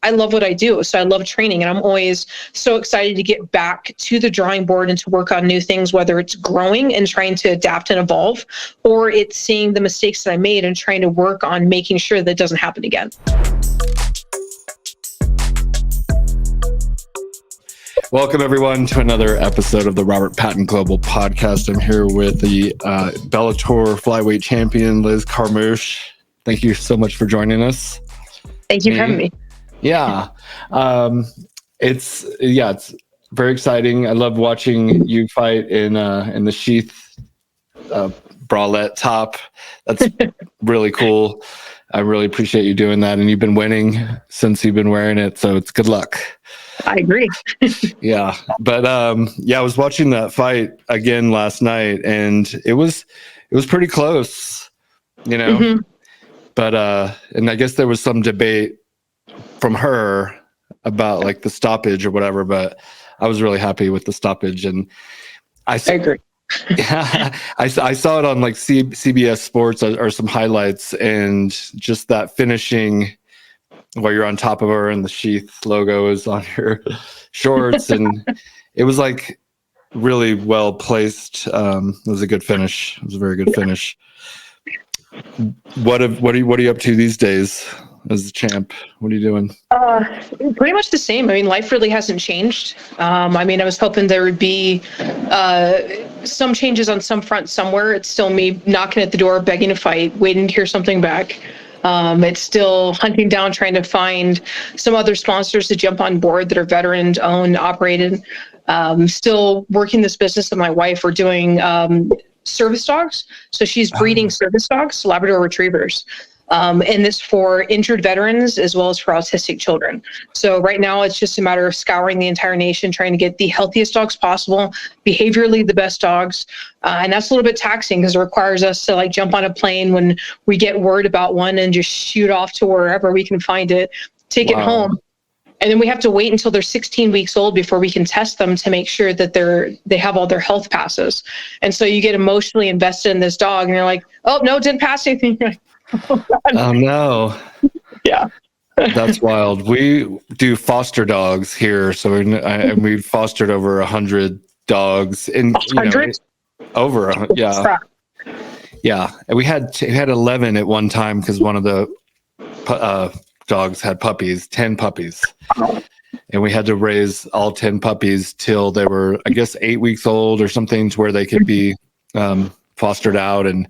I love what I do. So I love training, and I'm always so excited to get back to the drawing board and to work on new things, whether it's growing and trying to adapt and evolve, or it's seeing the mistakes that I made and trying to work on making sure that doesn't happen again. Welcome, everyone, to another episode of the Robert Patton Global Podcast. I'm here with the Bellator flyweight champion, Liz Carmouche. Thank you so much for joining us. Thank you for having me. Yeah. It's very exciting. I love watching you fight in the SHEATH bralette top. That's really cool. I really appreciate you doing that. And you've been winning since you've been wearing it. So it's good luck. I agree. Yeah. But I was watching that fight again last night, and it was pretty close, you know. Mm-hmm. But and I guess there was some debate from her about like the stoppage or whatever, but I was really happy with the stoppage. And I agree. Yeah, I saw it on like CBS Sports or some highlights, and just that finishing where you're on top of her and the SHEATH logo is on your shorts, and it was like really well placed. It was a good finish. It was a very good finish. What are you up to these days as the champ? What are you doing? Pretty much the same. I mean, life really hasn't changed. I was hoping there would be some changes on some front somewhere. It's still me knocking at the door, begging to fight, waiting to hear something back. It's still hunting down, trying to find some other sponsors to jump on board that are veteran owned, operated. Still working this business with my wife. We're doing service dogs. So she's breeding service dogs, Labrador retrievers. And this for injured veterans as well as for autistic children. So right now it's just a matter of scouring the entire nation, trying to get the healthiest dogs possible, behaviorally the best dogs. And that's a little bit taxing because it requires us to like jump on a plane when we get word about one and just shoot off to wherever we can find it, take it home. And then we have to wait until they're 16 weeks old before we can test them to make sure that they have all their health passes. And so you get emotionally invested in this dog and you're like, oh no, didn't pass anything. Oh no. Yeah. That's wild. We do foster dogs here. So we fostered over 100 dogs in 100? Over 100. Yeah. Yeah. And we had 11 at one time because one of the dogs had puppies, 10 puppies. And we had to raise all 10 puppies till they were, I guess, 8 weeks old or something, to where they could be fostered out. And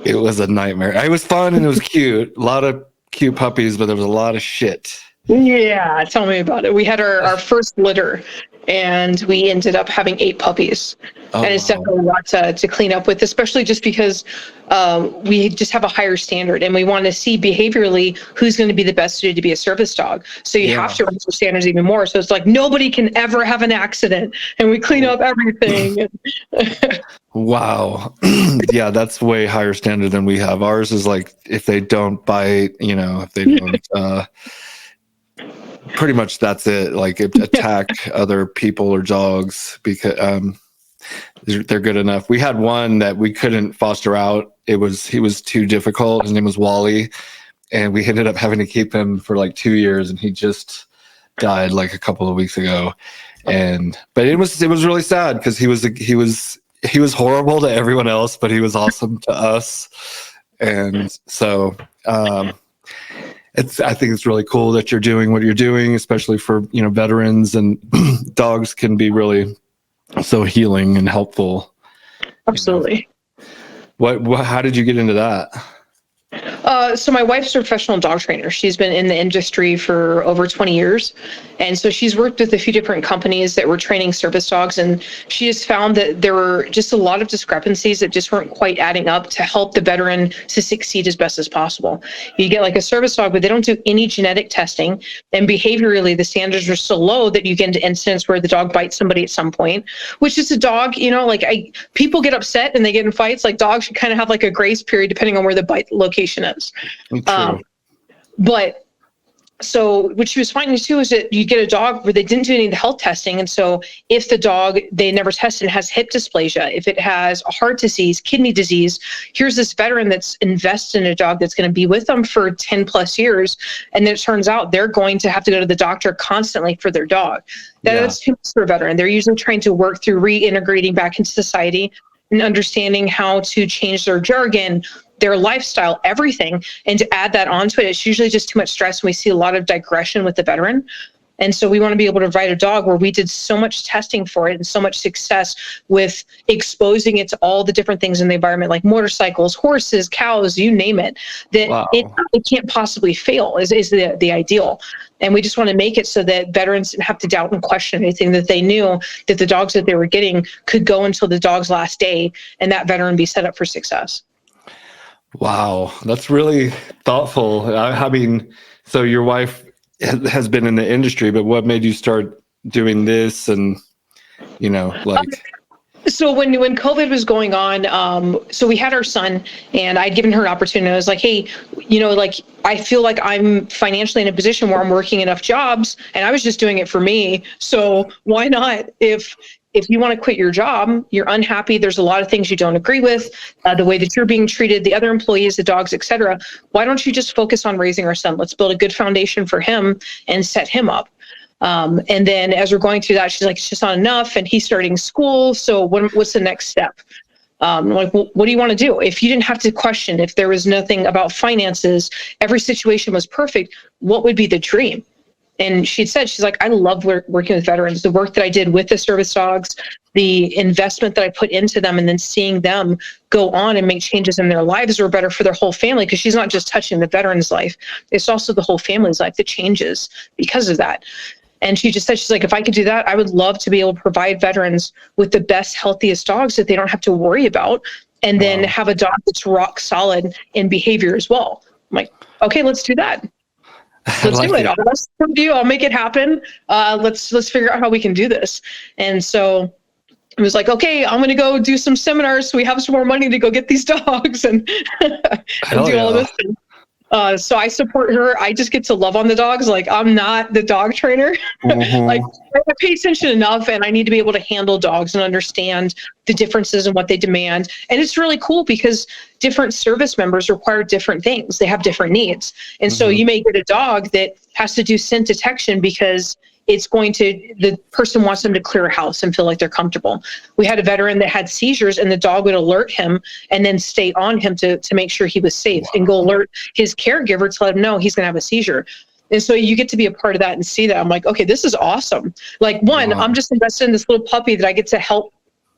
it was a nightmare. It was fun and it was cute. A lot of cute puppies, but there was a lot of shit. Yeah, tell me about it. We had our first litter, and we ended up having 8 puppies. And it's definitely a lot to clean up with, especially just because we just have a higher standard, and we want to see behaviorally who's going to be the best suited to be a service dog. So you have to raise the standards even more. So it's like nobody can ever have an accident, and we clean up everything. Wow. Yeah, that's way higher standard than we have. Ours is like, if they don't bite, if they don't, pretty much that's it. Like attack other people or dogs because they're good enough. We had one that we couldn't foster out. He was too difficult. His name was Wally, and we ended up having to keep him for like 2 years, and he just died like a couple of weeks ago. But it was really sad because he was horrible to everyone else, but he was awesome to us. And so I think it's really cool that you're doing what you're doing, especially for veterans, and dogs can be really so healing and helpful. Absolutely. How did you get into that? So my wife's a professional dog trainer. She's been in the industry for over 20 years. And so she's worked with a few different companies that were training service dogs. And she has found that there were just a lot of discrepancies that just weren't quite adding up to help the veteran to succeed as best as possible. You get like a service dog, but they don't do any genetic testing. And behaviorally, the standards are so low that you get into incidents where the dog bites somebody at some point, which is a dog, people get upset and they get in fights. Like dogs should kind of have like a grace period depending on where the bite location is. True. But So what she was finding too is that you get a dog where they didn't do any of the health testing. And so if the dog they never tested has hip dysplasia, if it has a heart disease, kidney disease, here's this veteran that's invested in a dog that's going to be with them for 10 plus years. And then it turns out they're going to have to go to the doctor constantly for their dog. That's too much for a veteran. They're usually trying to work through reintegrating back into society and understanding how to change their jargon, their lifestyle, everything. And to add that onto it, it's usually just too much stress. And we see a lot of digression with the veteran. And so we want to be able to provide a dog where we did so much testing for it and so much success with exposing it to all the different things in the environment, like motorcycles, horses, cows, you name it, that it can't possibly fail is the ideal. And we just want to make it so that veterans didn't have to doubt and question anything, that they knew that the dogs that they were getting could go until the dog's last day and that veteran be set up for success. Wow, that's really thoughtful. I mean, so your wife has been in the industry, but what made you start doing this? And, so when COVID was going on, so we had our son and I'd given her an opportunity. I was like, hey, I feel like I'm financially in a position where I'm working enough jobs and I was just doing it for me. So why not? If you want to quit your job, you're unhappy, there's a lot of things you don't agree with, the way that you're being treated, the other employees, the dogs, etc. Why don't you just focus on raising our son? Let's build a good foundation for him and set him up. And then as we're going through that, she's like, it's just not enough. And he's starting school. So what's the next step? Well, what do you want to do? If you didn't have to question, if there was nothing about finances, every situation was perfect, what would be the dream? And she's like, I love working with veterans, the work that I did with the service dogs, the investment that I put into them, and then seeing them go on and make changes in their lives or better for their whole family. Because she's not just touching the veteran's life. It's also the whole family's life that changes because of that. And she just said, she's like, if I could do that, I would love to be able to provide veterans with the best, healthiest dogs that they don't have to worry about. And then have a dog that's rock solid in behavior as well. I'm like, okay, let's do that. Let's do it. I'll make it happen. Let's figure out how we can do this. And so it was like, okay, I'm going to go do some seminars so we have some more money to go get these dogs and do all this. So I support her. I just get to love on the dogs. Like, I'm not the dog trainer. Like, I pay attention enough and I need to be able to handle dogs and understand the differences and what they demand. And it's really cool because different service members require different things. They have different needs. And so you may get a dog that has to do scent detection because the person wants them to clear a house and feel like they're comfortable. We had a veteran that had seizures and the dog would alert him and then stay on him to make sure he was safe and go alert his caregiver to let him know he's going to have a seizure. And so you get to be a part of that and see that. I'm like, okay, this is awesome. Like, I'm just invested in this little puppy that I get to help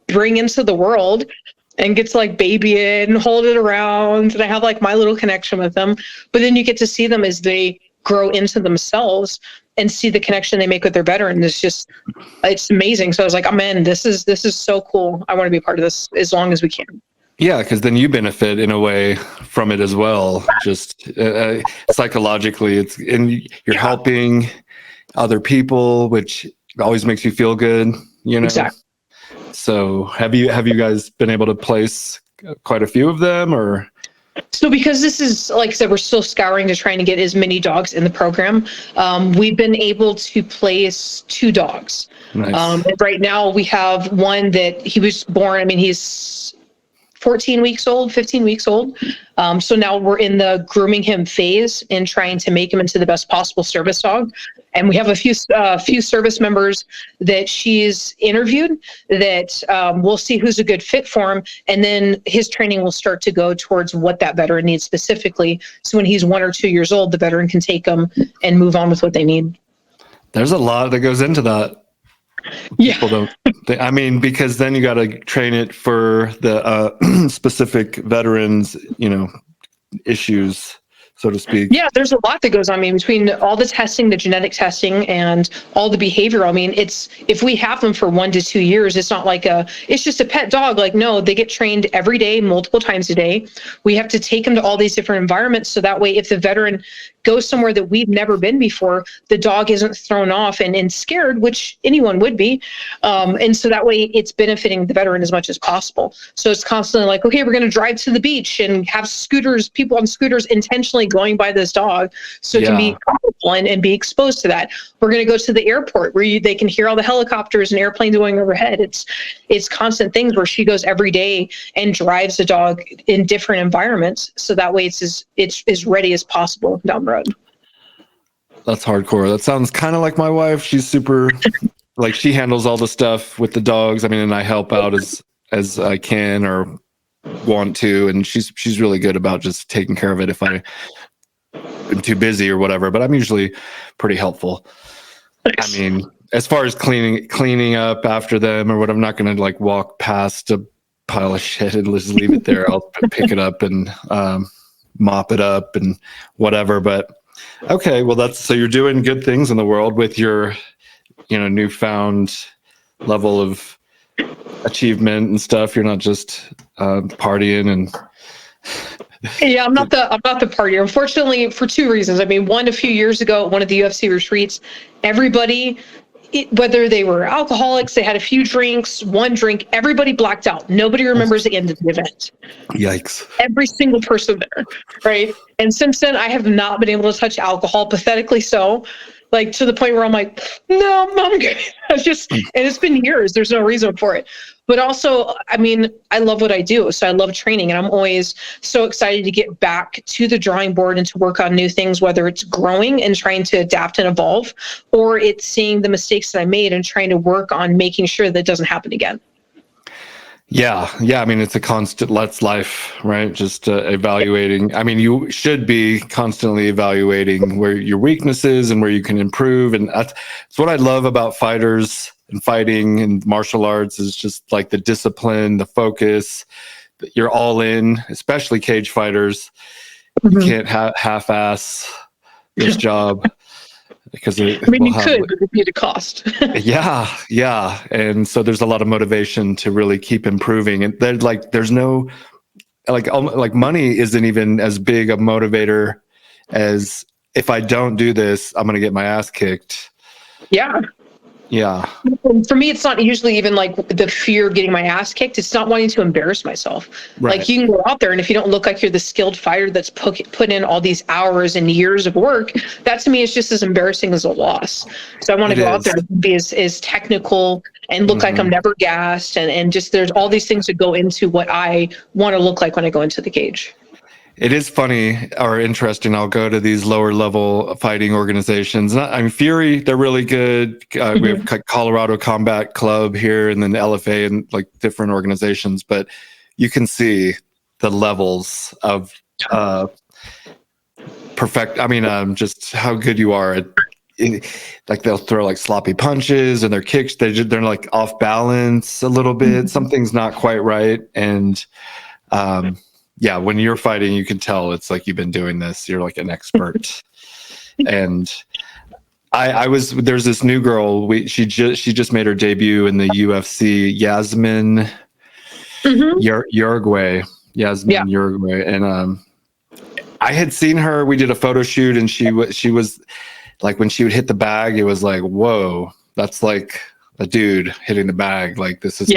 bring into the world and get to like baby it and hold it around. And I have like my little connection with them. But then you get to see them as they grow into themselves and see the connection they make with their veteran. It's amazing. So I was like, I'm in. This is so cool. I want to be a part of this as long as we can. Yeah, because then you benefit in a way from it as well. Just psychologically, you're helping other people, which always makes you feel good. Exactly. So have you guys been able to place quite a few of them, or? So because this is, like I said, we're still scouring to trying to get as many dogs in the program. We've been able to place 2 dogs. Nice. And right now we have one that he was born. he's 14 weeks old, 15 weeks old. So now we're in the grooming him phase and trying to make him into the best possible service dog. And we have a few service members that she's interviewed that we'll see who's a good fit for him. And then his training will start to go towards what that veteran needs specifically. So when he's 1 or 2 years old, the veteran can take them and move on with what they need. There's a lot that goes into that. Yeah. People don't, because then you got to train it for the specific veterans, issues, so to speak. Yeah, there's a lot that goes on. Between all the testing, the genetic testing, and all the behavioral. It's if we have them for 1 to 2 years, it's not like it's just a pet dog. Like, no, they get trained every day, multiple times a day. We have to take them to all these different environments, so that way, if the veteran goes somewhere that we've never been before, the dog isn't thrown off and scared, which anyone would be. And so that way it's benefiting the veteran as much as possible. So it's constantly like, okay, we're going to drive to the beach and have people on scooters intentionally going by this dog, so it can be comfortable and be exposed to that. We're going to go to the airport where they can hear all the helicopters and airplanes going overhead. It's constant things where she goes every day and drives the dog in different environments, so that way it's as ready as possible down the road. That's hardcore. That sounds kind of like my wife. She's super, like, she handles all the stuff with the dogs. I mean, and I help out as I can or want to, and she's really good about just taking care of it if I'm too busy or whatever. But I'm usually pretty helpful. I mean, as far as cleaning up after them or what, I'm not going to like walk past a pile of shit and just leave it there. I'll pick it up and mop it up and whatever. But okay, well, so you're doing good things in the world with your, newfound level of achievement and stuff. You're not just partying and. Yeah, I'm not the partier. Unfortunately, for two reasons. I mean, one, a few years ago at one of the UFC retreats, everybody, whether they were alcoholics, they had a few drinks, one drink, everybody blacked out. Nobody remembers the end of the event. Yikes. Every single person there, right? And since then, I have not been able to touch alcohol, pathetically so. Like, to the point where I'm like, no, I'm good. And it's been years. There's no reason for it. But also, I mean, I love what I do. So I love training, and I'm always so excited to get back to the drawing board and to work on new things, whether it's growing and trying to adapt and evolve, or it's seeing the mistakes that I made and trying to work on making sure that doesn't happen again. Yeah. I mean, it's a constant, that's life, right? Just evaluating. I mean, you should be constantly evaluating where your weaknesses and where you can improve. And that's what I love about fighters and fighting and martial arts, is just like the discipline, the focus. You're all in, especially cage fighters. You can't half-ass this job. Because you could, but it'd be the cost. yeah, and so there's a lot of motivation to really keep improving, and there's no like money isn't even as big a motivator as, if I don't do this, I'm gonna get my ass kicked. Yeah. For me, it's not usually even like the fear of getting my ass kicked. It's not wanting to embarrass myself. Right. Like, you can go out there, and if you don't look like you're the skilled fighter that's put in all these hours and years of work, that to me is just as embarrassing as a loss. So I want to go out there and be as technical and look like I'm never gassed. And just, there's all these things that go into what I want to look like when I go into the cage. It is funny or interesting. I'll go to these lower level fighting organizations. I mean, Fury, they're really good. We have Colorado Combat Club here, and then LFA, and like different organizations. But you can see the levels of just how good you are at. Like, they'll throw like sloppy punches, and their kicks, they're like off balance a little bit. Something's not quite right, and yeah, when you're fighting, you can tell it's like you've been doing this. You're like an expert. And there's this new girl. She just made her debut in the UFC. Yasmin Uruguay. And I had seen her. We did a photo shoot, and she was like, when she would hit the bag, it was like, whoa, that's like a dude hitting the bag. Like, this is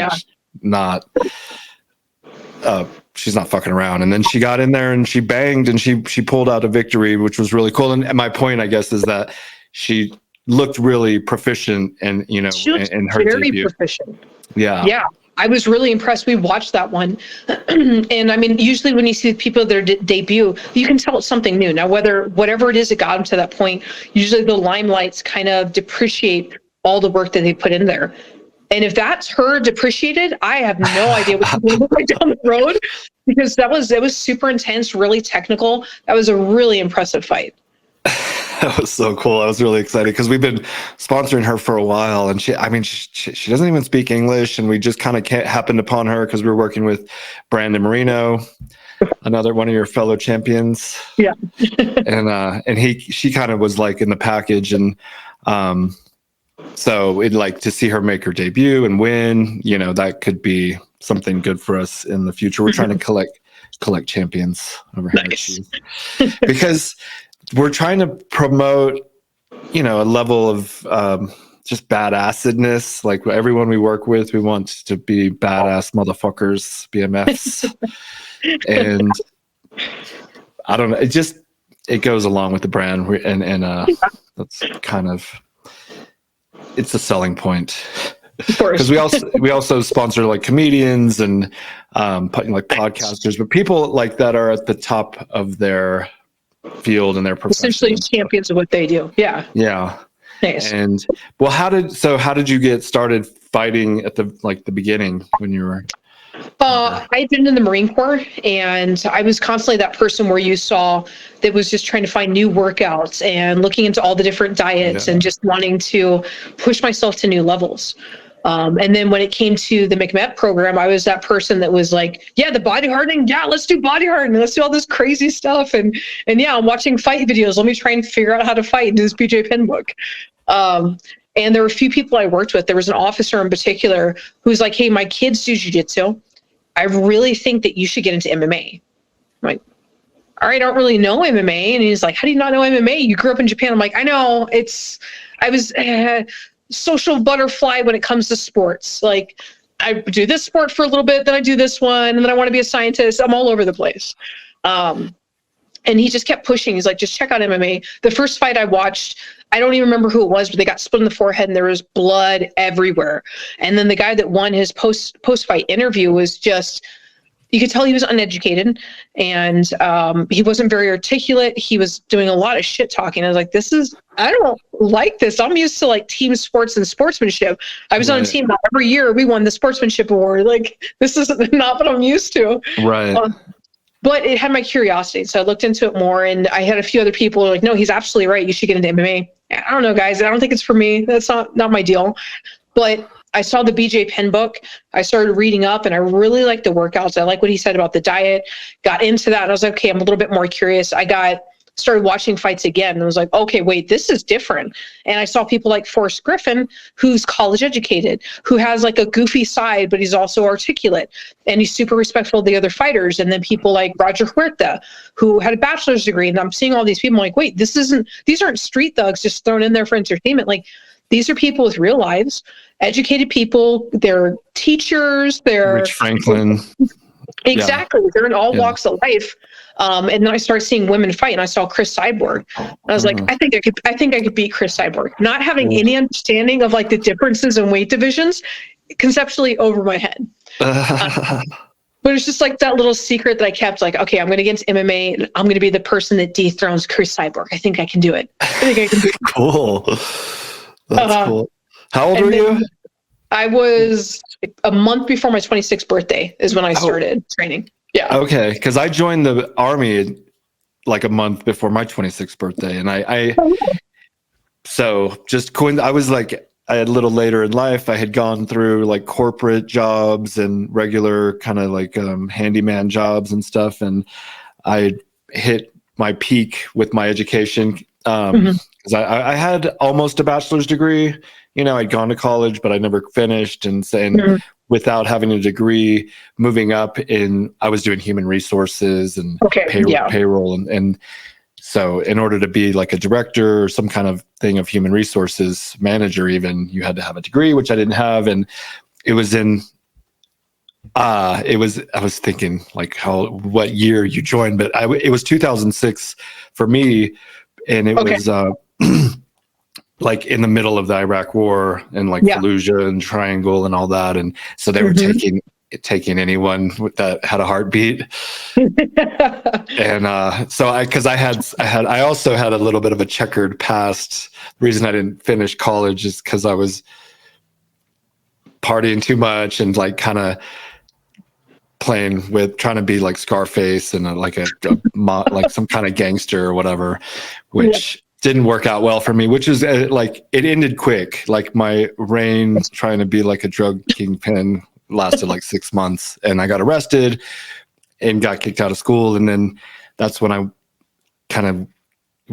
not. She's not fucking around. And then she got in there and she banged, and she pulled out a victory, which was really cool. And my point, I guess, is that she looked really proficient, and in her very debut. Proficient. Yeah. I was really impressed. We watched that one. And I mean, usually when you see people their debut, you can tell it's something new. Now, whatever it is that got them to that point, usually the limelights kind of depreciate all the work that they put in there. And if that's her depreciated, I have no idea what's going to look down the road, because it was super intense, really technical. That was a really impressive fight. That was so cool. I was really excited because we've been sponsoring her for a while, and she doesn't even speak English, and we just kind of happened upon her because we were working with Brandon Marino, another one of your fellow champions. Yeah. and she kind of was like in the package, and so it'd like to see her make her debut and win, that could be something good for us in the future. We're trying to collect champions over here. Nice. Because we're trying to promote, a level of just badassedness. Like, everyone we work with, we want to be badass motherfuckers, BMFs. And I don't know, it goes along with the brand, and that's kind of, it's a selling point. Of course. Because we also sponsor like comedians and like podcasters, but people like that are at the top of their field and their profession. Essentially champions of what they do. Yeah. Yeah. Nice. And well, how did you get started fighting at the beginning when you were? I'd been in the Marine Corps, and I was constantly that person where you saw that was just trying to find new workouts and looking into all the different diets and just wanting to push myself to new levels. And then when it came to the McMet program, I was that person that was like, yeah, the body hardening. Yeah, let's do body hardening. Let's do all this crazy stuff. And yeah, I'm watching fight videos. Let me try and figure out how to fight and do this BJ Penn book. And there were a few people I worked with. There was an officer in particular who's like, hey, my kids do jujitsu. I really think that you should get into MMA. I'm like, all right, I don't really know MMA. And he's like, how do you not know MMA? You grew up in Japan. I'm like, I know. I was social butterfly when it comes to sports. Like, I do this sport for a little bit, then I do this one, and then I want to be a scientist. I'm all over the place. And he just kept pushing. He's like, just check out MMA. The first fight I watched, I don't even remember who it was, but they got split in the forehead and there was blood everywhere. And then the guy that won his post-fight interview was just, you could tell he was uneducated, and he wasn't very articulate. He was doing a lot of shit talking. I was like, I don't like this. I'm used to like team sports and sportsmanship. I was on a team that every year we won the sportsmanship award. Like, this is not what I'm used to. Right. But it had my curiosity. So I looked into it more, and I had a few other people who were like, no, he's absolutely right. You should get into MMA. I don't know, guys. I don't think it's for me. That's not my deal. But I saw the BJ Penn book. I started reading up, and I really liked the workouts. I like what he said about the diet. Got into that, and I was like, okay, I'm a little bit more curious. Started watching fights again, and I was like, okay, wait, this is different. And I saw people like Forrest Griffin, who's college educated, who has like a goofy side, but he's also articulate, and he's super respectful of the other fighters. And then people like Roger Huerta, who had a bachelor's degree. And I'm seeing all these people, I'm like, wait, these aren't street thugs just thrown in there for entertainment. Like, these are people with real lives, educated people. They're teachers. They're Rich Franklin. Exactly. Yeah. They're in all walks of life. And then I started seeing women fight, and I saw Chris Cyborg. And I was like, I think I could beat Chris Cyborg. Not having any understanding of like the differences in weight divisions, conceptually over my head. But it's just like that little secret that I kept, like, okay, I'm going to get into MMA, and I'm going to be the person that dethrones Chris Cyborg. I think I can do it. Cool. That's cool. How old were you? I was a month before my 26th birthday is when I started training. Yeah. Okay. Because I joined the Army like a month before my 26th birthday. And I was like, a little later in life, I had gone through like corporate jobs and regular kind of like handyman jobs and stuff. And I hit my peak with my education. Because I had almost a bachelor's degree. You know, I'd gone to college, but I never finished. And without having a degree, moving up I was doing human resources and payroll. And so in order to be like a director or some kind of thing of human resources manager, even, you had to have a degree, which I didn't have. And it was I was thinking like what year you joined, but it was 2006 for me. And it was like in the middle of the Iraq War and like Fallujah and Triangle and all that. And so they were taking anyone that had a heartbeat. And I also had a little bit of a checkered past. The reason I didn't finish college is because I was partying too much and like kind of playing with trying to be like Scarface and like like some kind of gangster or whatever, which didn't work out well for me, which is like it ended quick. Like my reign trying to be like a drug kingpin lasted like 6 months, and I got arrested and got kicked out of school. And then that's when I kind of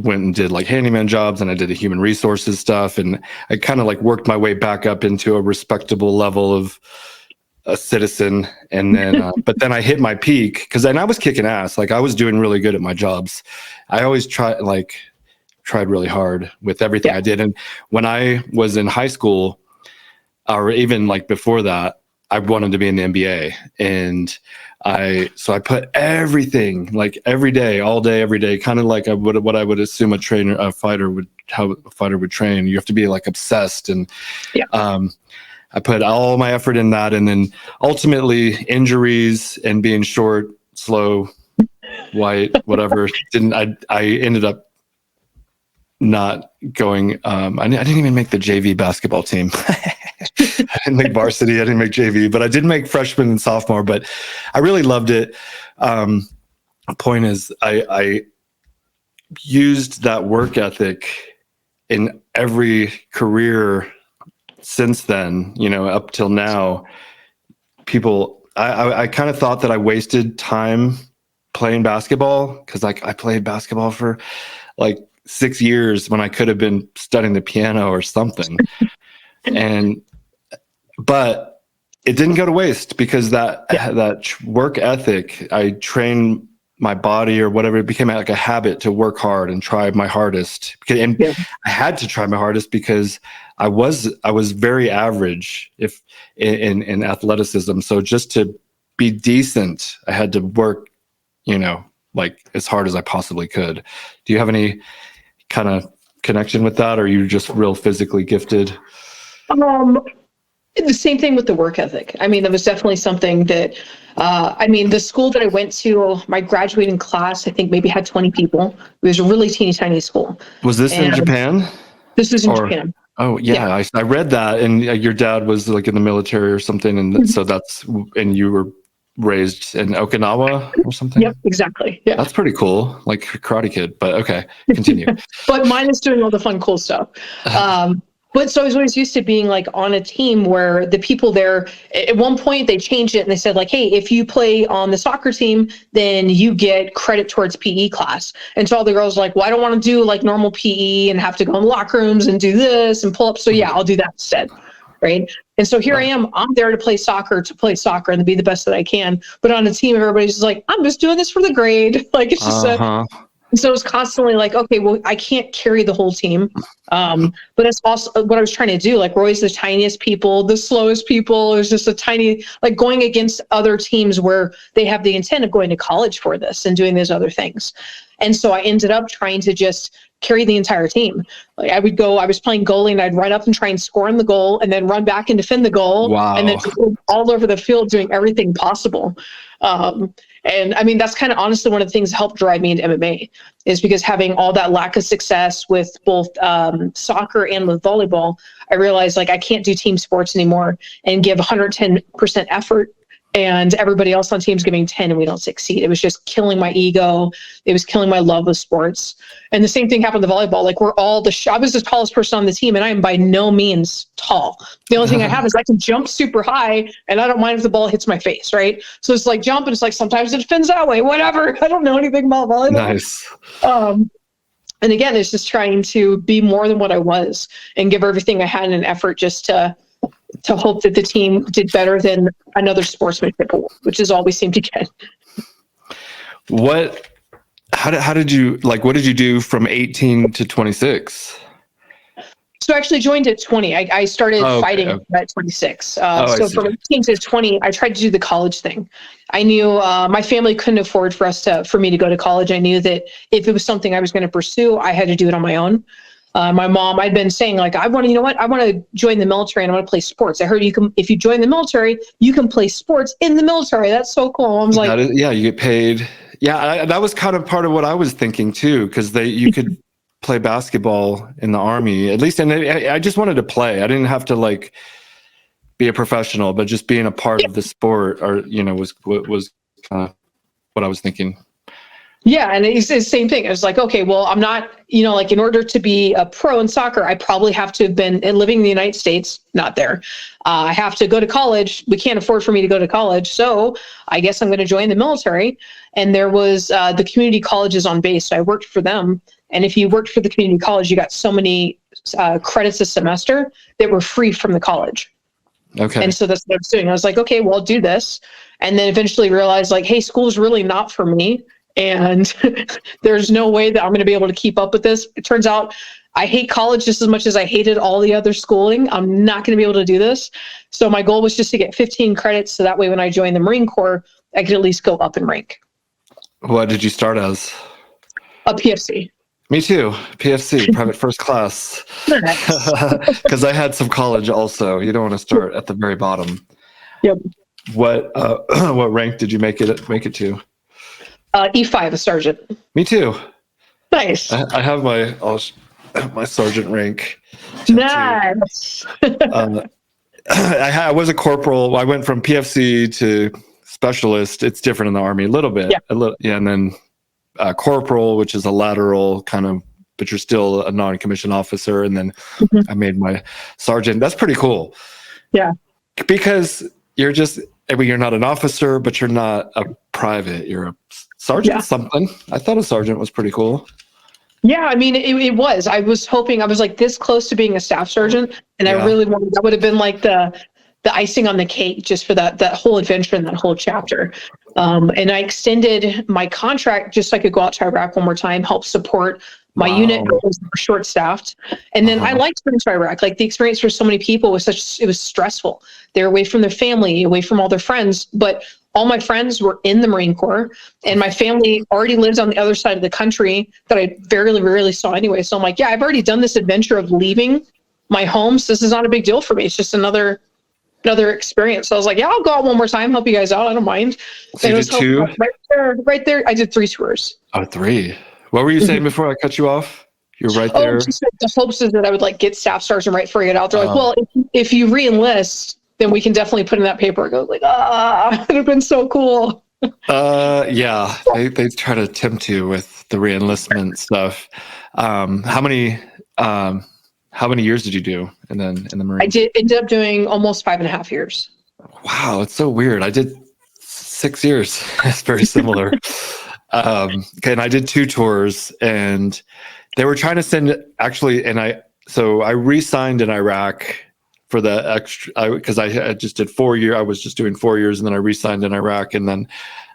went and did like handyman jobs, and I did the human resources stuff, and I kind of like worked my way back up into a respectable level of a citizen. And then but then I hit my peak because then I was kicking ass. Like I was doing really good at my jobs. I always tried really hard with everything I did. And when I was in high school, or even like before that, I wanted to be in the NBA, and I put everything, like every day, all day, every day, kind of like what I would assume how a fighter would train. You have to be like obsessed, and I put all my effort in that, and then ultimately injuries and being short, slow, white, whatever, I ended up not going. I didn't even make the JV basketball team. I didn't make varsity. I didn't make JV, but I did make freshman and sophomore. But I really loved it. Point is, I used that work ethic in every career since then. Up till now, I kind of thought that I wasted time playing basketball, because like I played basketball for like 6 years when I could have been studying the piano or something. But it didn't go to waste, because that work ethic, I trained my body or whatever. It became like a habit to work hard and try my hardest. I had to try my hardest because I was very average in athleticism. So just to be decent, I had to work, like as hard as I possibly could. Do you have any kind of connection with that, or are you just real physically gifted? The same thing with the work ethic. I mean, that was definitely something that, the school that I went to, my graduating class, I think maybe had 20 people. It was a really teeny tiny school. Was this in Japan? This was in Japan. Oh yeah. I read that, and your dad was like in the military or something, and so and you were raised in Okinawa or something? Yep, exactly. Yeah. That's pretty cool, like Karate Kid, but okay, continue. But mine is doing all the fun, cool stuff. But so I was always used to being like on a team where the people there, at one point they changed it and they said like, hey, if you play on the soccer team, then you get credit towards PE class. And so all the girls were like, well, I don't want to do like normal PE and have to go in locker rooms and do this and pull up. So yeah, I'll do that instead. Right. And so here I am, I'm there to play soccer and to be the best that I can. But on a team, everybody's just like, I'm just doing this for the grade. Like it's just and so it was constantly like, okay, well, I can't carry the whole team. But it's also what I was trying to do. Like we're always the tiniest people, the slowest people. It was just a tiny, like going against other teams where they have the intent of going to college for this and doing those other things. And so I ended up trying to just carry the entire team. Like I was playing goalie and I'd run up and try and score in the goal and then run back and defend the goal. Wow. And then all over the field doing everything possible. And I mean, that's kind of honestly one of the things that helped drive me into MMA, is because having all that lack of success with both soccer and with volleyball, I realized like I can't do team sports anymore and give 110% effort, and everybody else on team's giving 10 and we don't succeed. It was just killing my ego. It was killing my love of sports. And the same thing happened to volleyball. Like we're all I was the tallest person on the team, and I am by no means tall. The only thing I have is I can jump super high, and I don't mind if the ball hits my face, right? So it's like jump, and it's like sometimes it defends that way, whatever. I don't know anything about volleyball. Nice. And again, it's just trying to be more than what I was and give everything I had in an effort just to hope that the team did better than another sportsmanship award, which is all we seem to get. How did you, like, what did you do from 18 to 26? So I actually joined at 20. I started fighting at 26. So from 18 to 20, I tried to do the college thing. I knew my family couldn't afford for me to go to college. I knew that if it was something I was going to pursue, I had to do it on my own. My mom, I'd been saying like, I want to join the military and I want to play sports. I heard if you join the military, you can play sports in the military. That's so cool. I was like, you get paid. Yeah. That was kind of part of what I was thinking too, because you could play basketball in the Army at least. And I just wanted to play. I didn't have to like be a professional, but just being a part of the sport was kind of what I was thinking. Yeah. And it's the same thing. I was like, okay, well, I'm not, like in order to be a pro in soccer, I probably have to have been living in the United States, not there. I have to go to college. We can't afford for me to go to college. So I guess I'm going to join the military. And there was the community colleges on base. So I worked for them. And if you worked for the community college, you got so many credits a semester that were free from the college. Okay. And so that's what I was doing. I was like, okay, well, I'll do this. And then eventually realized like, hey, school's really not for me. and there's no way that I'm going to be able to keep up with this. It turns out I hate college just as much as I hated all the other schooling. I'm not going to be able to do this. So my goal was just to get 15 credits. So that way, when I join the Marine Corps, I could at least go up in rank. What did you start as? A PFC. Me too. PFC, private first class. Because I had some college also. You don't want to start at the very bottom. Yep. What rank did you make it to? E5, a sergeant. Me too. Nice. I have my sergeant rank. Nice. I was a corporal. I went from PFC to specialist. It's different in the Army a little bit. Yeah. And then corporal, which is a lateral kind of, but you're still a non-commissioned officer. And then I made my sergeant. That's pretty cool. Yeah. Because you're not an officer, but you're not a private. You're a sergeant something. I thought a sergeant was pretty cool. Yeah, I mean, it was. I was hoping, I was like this close to being a staff sergeant, and I really wanted, that would have been like the icing on the cake just for that whole adventure and that whole chapter. And I extended my contract just so I could go out to Iraq one more time, help support my unit was short staffed. And then I liked going to Iraq. Like the experience for so many people was it was stressful. They're away from their family, away from all their friends, but all my friends were in the Marine Corps, and my family already lives on the other side of the country that I very rarely saw anyway. So I'm like, yeah, I've already done this adventure of leaving my home. So this is not a big deal for me. It's just another experience. So I was like, yeah, I'll go out one more time, help you guys out. I don't mind. So you did 2? Right there. I did 3 tours. Oh, 3. What were you saying before I cut you off? You're right there. Just the hopes is that I would like get staff sergeant right before I get out. They're like, well, if you re-enlist, then we can definitely put in that paperwork. I was like, it would have been so cool. Yeah, they try to tempt you with the re-enlistment stuff. How many years did you do in the Marines? I ended up doing almost 5.5 years. Wow, it's so weird. I did 6 years. It's very similar. Okay, and I did 2 tours, and they were trying to send so I re-signed in Iraq for the extra, because I just did 4 years. I was just doing 4 years, and then I re-signed in Iraq, and then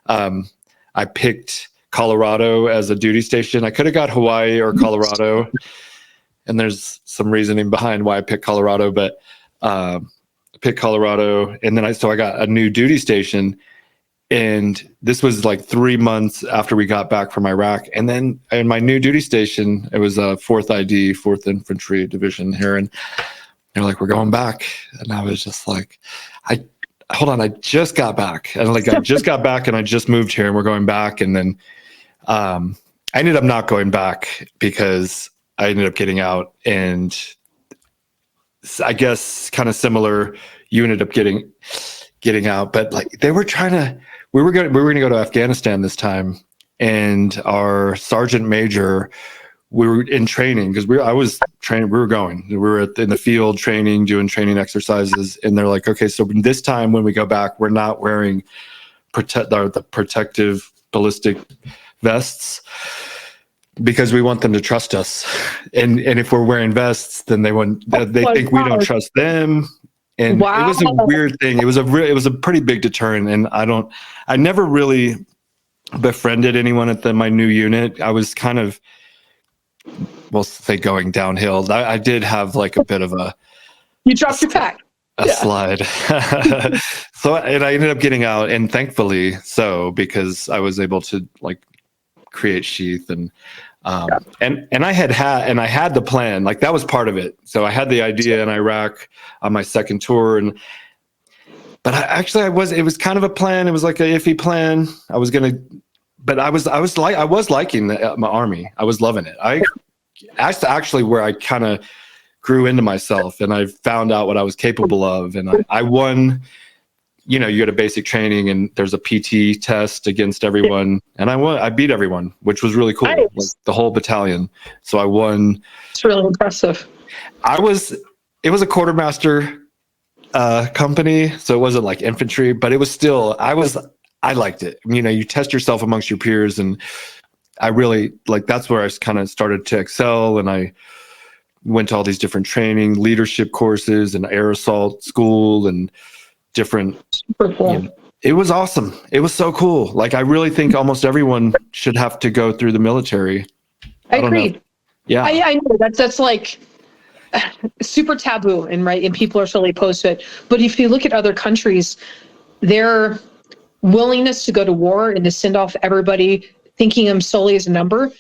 I picked Colorado as a duty station. I could have got Hawaii or Colorado, and there's some reasoning behind why I picked Colorado, but I picked Colorado, and then I got a new duty station. And this was like 3 months after we got back from Iraq. And then in my new duty station, it was a 4th ID, 4th Infantry Division here. And they're like, we're going back. And I was just like, hold on, I just got back. And like, I just got back and I just moved here and we're going back. And then I ended up not going back because I ended up getting out. And I guess kind of similar, you ended up getting out. But like they were trying to, we were going to go to Afghanistan this time, and our sergeant major, we were in training because we were in the field training, doing training exercises, and they're like, okay, so this time when we go back, we're not wearing the protective ballistic vests because we want them to trust us, and if we're wearing vests, then they think we don't trust them. And it was a weird thing. It was a pretty big deterrent. And I never really befriended anyone at my new unit. I was kind of, we'll say, going downhill. I did have like a bit of you dropped your pack. Slide. And I ended up getting out, and thankfully so, because I was able to like create SHEATH and I had the plan, like that was part of it. So I had the idea in Iraq on my second tour, but it was kind of a plan. It was like an iffy plan. But I was liking my Army. I was loving it. That's actually where I kind of grew into myself, and I found out what I was capable of. And I won. You get a basic training, and there's a PT test against everyone, and I beat everyone, which was really cool. Nice. Like the whole battalion. So I won. It's really impressive. It was a quartermaster company, so it wasn't like infantry, but it was still, I liked it. You test yourself amongst your peers, and I really that's where I kind of started to excel. And I went to all these different training, leadership courses, and air assault school, and different. Super cool. It was awesome. It was so cool. Like, I really think almost everyone should have to go through the military. I don't know. agree. Yeah. I know that's like super taboo, and people are totally opposed to it. But if you look at other countries, their willingness to go to war and to send off everybody thinking them solely as a number,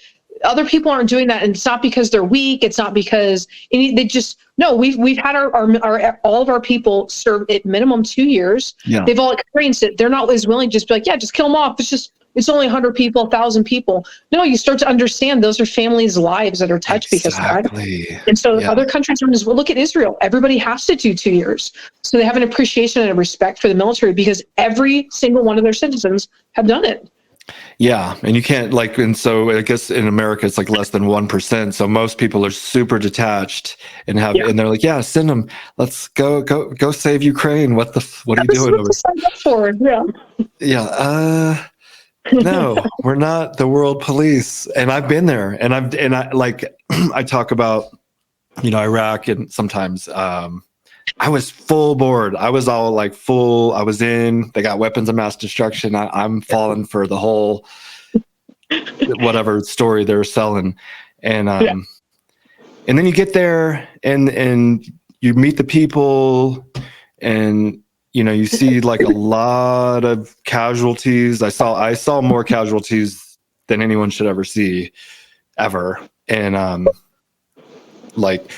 other people aren't doing that, and it's not because they're weak. It's not because they just no. We've had our all of our people serve at minimum 2 years. Yeah. They've all experienced it. They're not as willing to just be like, yeah, just kill them off. It's only 100 people, 1,000 people. No, you start to understand those are families' lives that are touched because of that. And so other countries are as well. Look at Israel. Everybody has to do 2 years. So they have an appreciation and a respect for the military because every single one of their citizens have done it. Yeah. And you can't and so I guess in America, it's like less than 1%. So most people are super detached and and they're like, yeah, send them. Let's go save Ukraine. What are you doing over here? Yeah. No, we're not the world police. And I've been there, and I like, I talk about, Iraq, and sometimes, I was full board. I was all like full. I was in. They got weapons of mass destruction. I'm falling for the whole whatever story they're selling, and then you get there and you meet the people, and you see like a lot of casualties. I saw more casualties than anyone should ever see, ever, and like.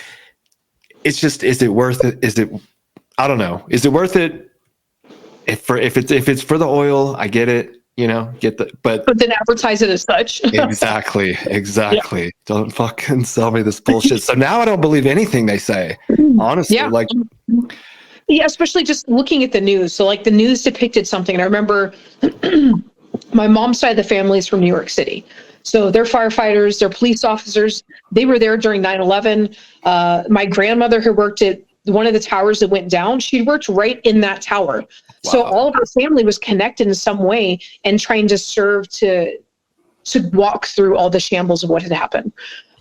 It's just, is it worth it? I don't know. Is it worth it? If it's for the oil, I get it, but then advertise it as such. Exactly. Yeah. Don't fucking sell me this bullshit. So now I don't believe anything they say, honestly. Yeah, especially just looking at the news. So like the news depicted something. And I remember my mom's side of the family is from New York City. So they're firefighters, they're police officers. They were there during 9/11. My grandmother, who worked at one of the towers that went down, she worked right in that tower. Wow. So all of her family was connected in some way and trying to serve to walk through all the shambles of what had happened.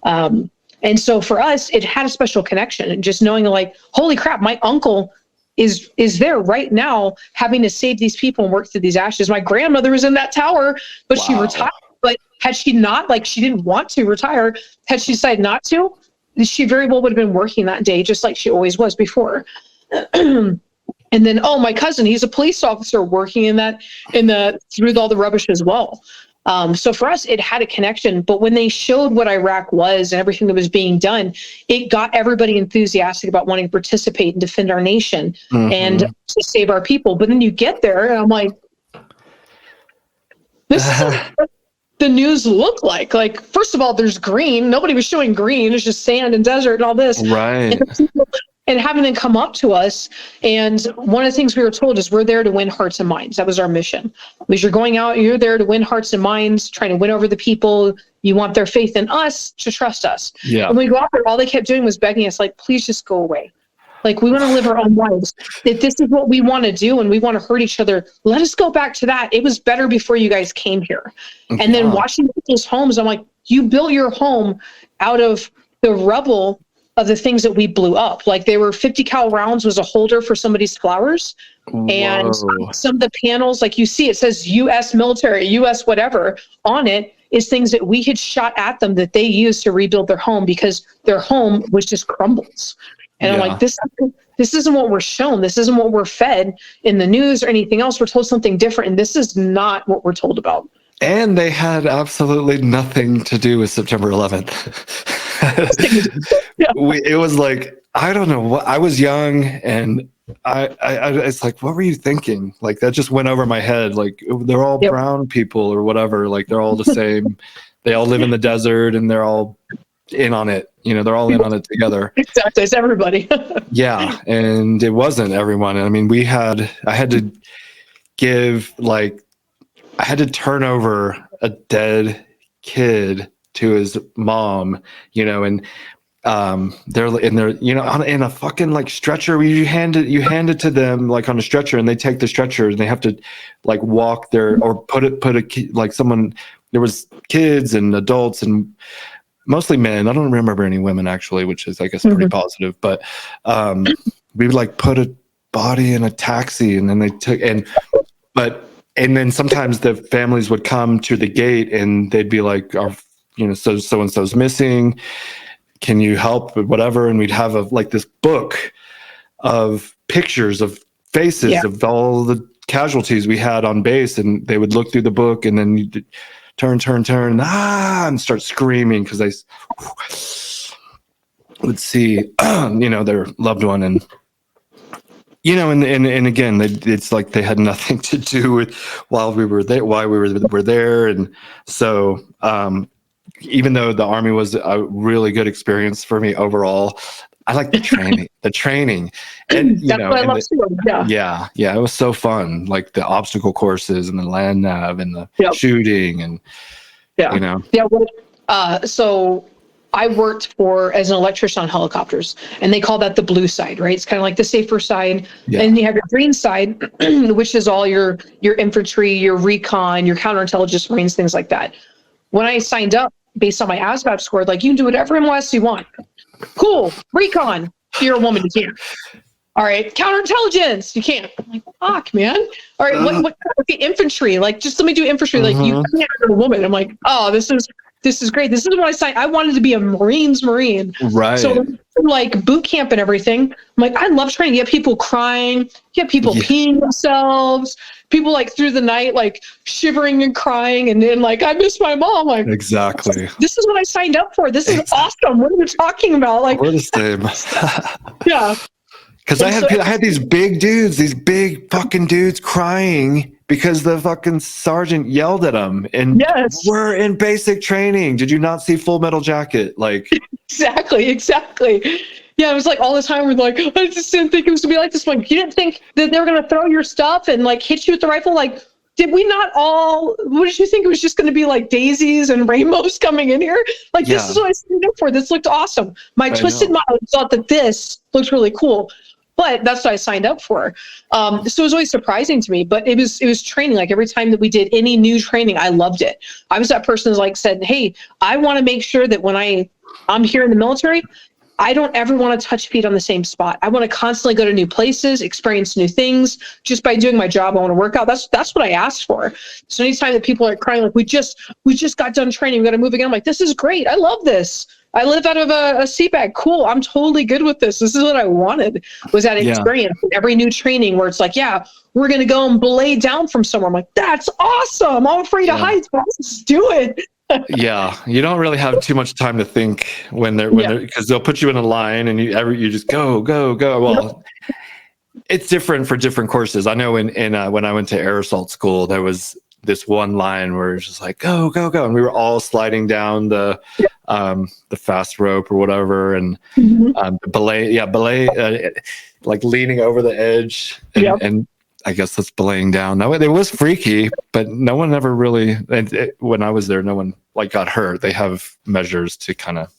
And so for us, it had a special connection. And just knowing like, holy crap, my uncle is there right now having to save these people and work through these ashes. My grandmother was in that tower, but she retired. But had she not, she didn't want to retire, had she decided not to, she very well would have been working that day, just like she always was before. And then, my cousin, he's a police officer working through all the rubbish as well. So for us, it had a connection. But when they showed what Iraq was and everything that was being done, it got everybody enthusiastic about wanting to participate and defend our nation and to save our people. But then you get there, and I'm like, this is the news look like. Like, first of all, there's green. Nobody was showing green. It's just sand and desert and all this. Right. And having them come up to us. And one of the things we were told is we're there to win hearts and minds. That was our mission. Because you're going out, you're there to win hearts and minds, trying to win over the people. You want their faith in us to trust us. Yeah. When we go out there, all they kept doing was begging us, like, please just go away. Like, we want to live our own lives. If this is what we want to do and we want to hurt each other, let us go back to that. It was better before you guys came here. Okay. And then watching people's homes, I'm like, you built your home out of the rubble of the things that we blew up. Like, they were 50 cal rounds was a holder for somebody's flowers. Whoa. And some of the panels, like you see, it says U.S. military, U.S. whatever on it, is things that we had shot at them that they used to rebuild their home because their home was just crumbles. And I'm like, this isn't what we're shown. This isn't what we're fed in the news or anything else. We're told something different, and this is not what we're told about. And they had absolutely nothing to do with September 11th. It was like, I don't know what, I was young, and I it's like, what were you thinking? Like, that just went over my head. Like, they're all brown people or whatever. Like, they're all the same. They all live in the desert, and they're all in on it. They're all in on it together. Exactly. It's everybody. Yeah. And it wasn't everyone. I mean, I had to turn over a dead kid to his mom, and they're in there, in a fucking like stretcher. You hand it to them like on a stretcher, and they take the stretcher and they have to like walk there or put a like someone. There was kids and adults and mostly men. I don't remember any women actually, which is, I guess, pretty positive. But we would like put a body in a taxi, and then they took. And And then sometimes the families would come to the gate and they'd be like, so and so's missing. Can you help with whatever? And we'd have this book of pictures of faces of all the casualties we had on base, and they would look through the book and then you'd turn, and start screaming because they would see, their loved one. And, and again, it's like they had nothing to do with why we were there. And so, even though the Army was a really good experience for me overall, I like the training, and that's what I love too. Yeah, it was so fun. Like the obstacle courses and the land nav and the shooting and so I worked as an electrician on helicopters, and they call that the blue side, right? It's kind of like the safer side. Yeah. And you have your green side, which is all your infantry, your recon, your counterintelligence Marines, things like that. When I signed up based on my ASVAB score, like, you can do whatever MLS you want. Cool. Recon. You're a woman, you can't. All right. Counterintelligence. You can't. I'm like, fuck, man. All right. What okay, infantry? Like, just let me do infantry. Like, you can't be a woman. I'm like, oh, this is great. This is what I signed. I wanted to be a Marine. Right. So like boot camp and everything. I'm like, I love training. You have people crying. You have people peeing themselves. People like through the night, like shivering and crying. And then like, I miss my mom. Like, exactly. This is what I signed up for. This is awesome. What are you talking about? Like, we're the same. Yeah. Because I had these big fucking dudes crying because the fucking sergeant yelled at them. And we're in basic training. Did you not see Full Metal Jacket? Like, exactly. Yeah, it was like all the time we're like, I just didn't think it was gonna be like this. Like, you didn't think that they were gonna throw your stuff and like hit you with the rifle? Like, did we not all? What did you think it was just gonna be like daisies and rainbows coming in here? Like, this is what I signed up for. This looked awesome. My twisted mind thought that this looked really cool. But that's what I signed up for. So it was always surprising to me, but it was training. Like every time that we did any new training, I loved it. I was that person who's like said, hey, I want to make sure that when I'm here in the military, I don't ever want to touch feet on the same spot. I want to constantly go to new places, experience new things. Just by doing my job, I want to work out. That's what I asked for. So anytime that people are crying, like we just got done training, we got to move again. I'm like, this is great. I love this. I live out of a sea bag. Cool. I'm totally good with this. This is what I wanted, was that experience. Every new training where it's like, we're going to go and belay down from somewhere. I'm like, that's awesome. I'm afraid of heights, but let's do it. You don't really have too much time to think when they're because they'll put you in a line and you just go. Well, it's different for different courses. I know when I went to air assault school, there was this one line where it's just like go, and we were all sliding down the fast rope or whatever, and belay, like leaning over the edge, and I guess that's belaying down. No, it was freaky, but no one ever really. When I was there, no one like got hurt. They have measures to kind of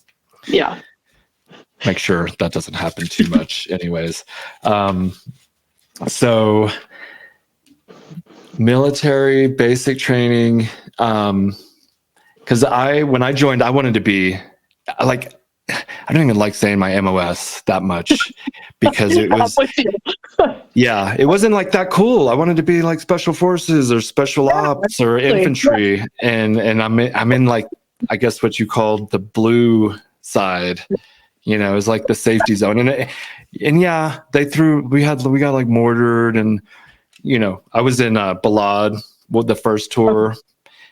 make sure that doesn't happen too much, anyways. So military basic training, because when I joined, I wanted to be like, I don't even like saying my MOS that much because it was it wasn't like that cool. I wanted to be like special forces or special ops or infantry, and I'm in like, I guess what you called the blue side. It's like the safety zone, and we got like mortared, and I was in Balad with the first tour,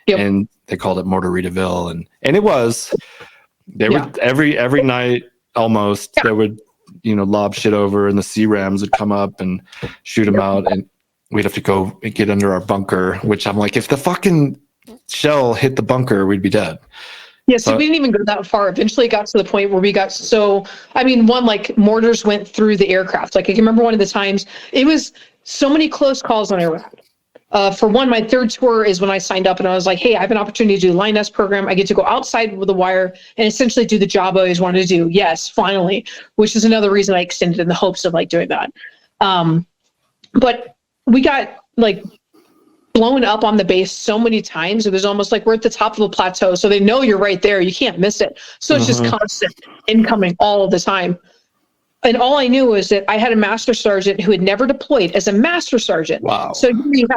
and they called it Mortaritaville, and it was. They would every night almost they would lob shit over, and the C-Rams would come up and shoot them out, and we'd have to go get under our bunker, which I'm like, if the fucking shell hit the bunker, we'd be dead. Yeah, so we didn't even go that far. Eventually it got to the point where we got like mortars went through the aircraft. Like I can remember one of the times, it was so many close calls on Iraq. For one, my third tour is when I signed up and I was like, hey, I have an opportunity to do the Line S program. I get to go outside with a wire and essentially do the job I always wanted to do. Yes, finally, which is another reason I extended in the hopes of like doing that. But we got like blown up on the base so many times. It was almost like we're at the top of a plateau. So they know you're right there. You can't miss it. So it's just constant incoming all of the time. And all I knew was that I had a master sergeant who had never deployed as a master sergeant. Wow. So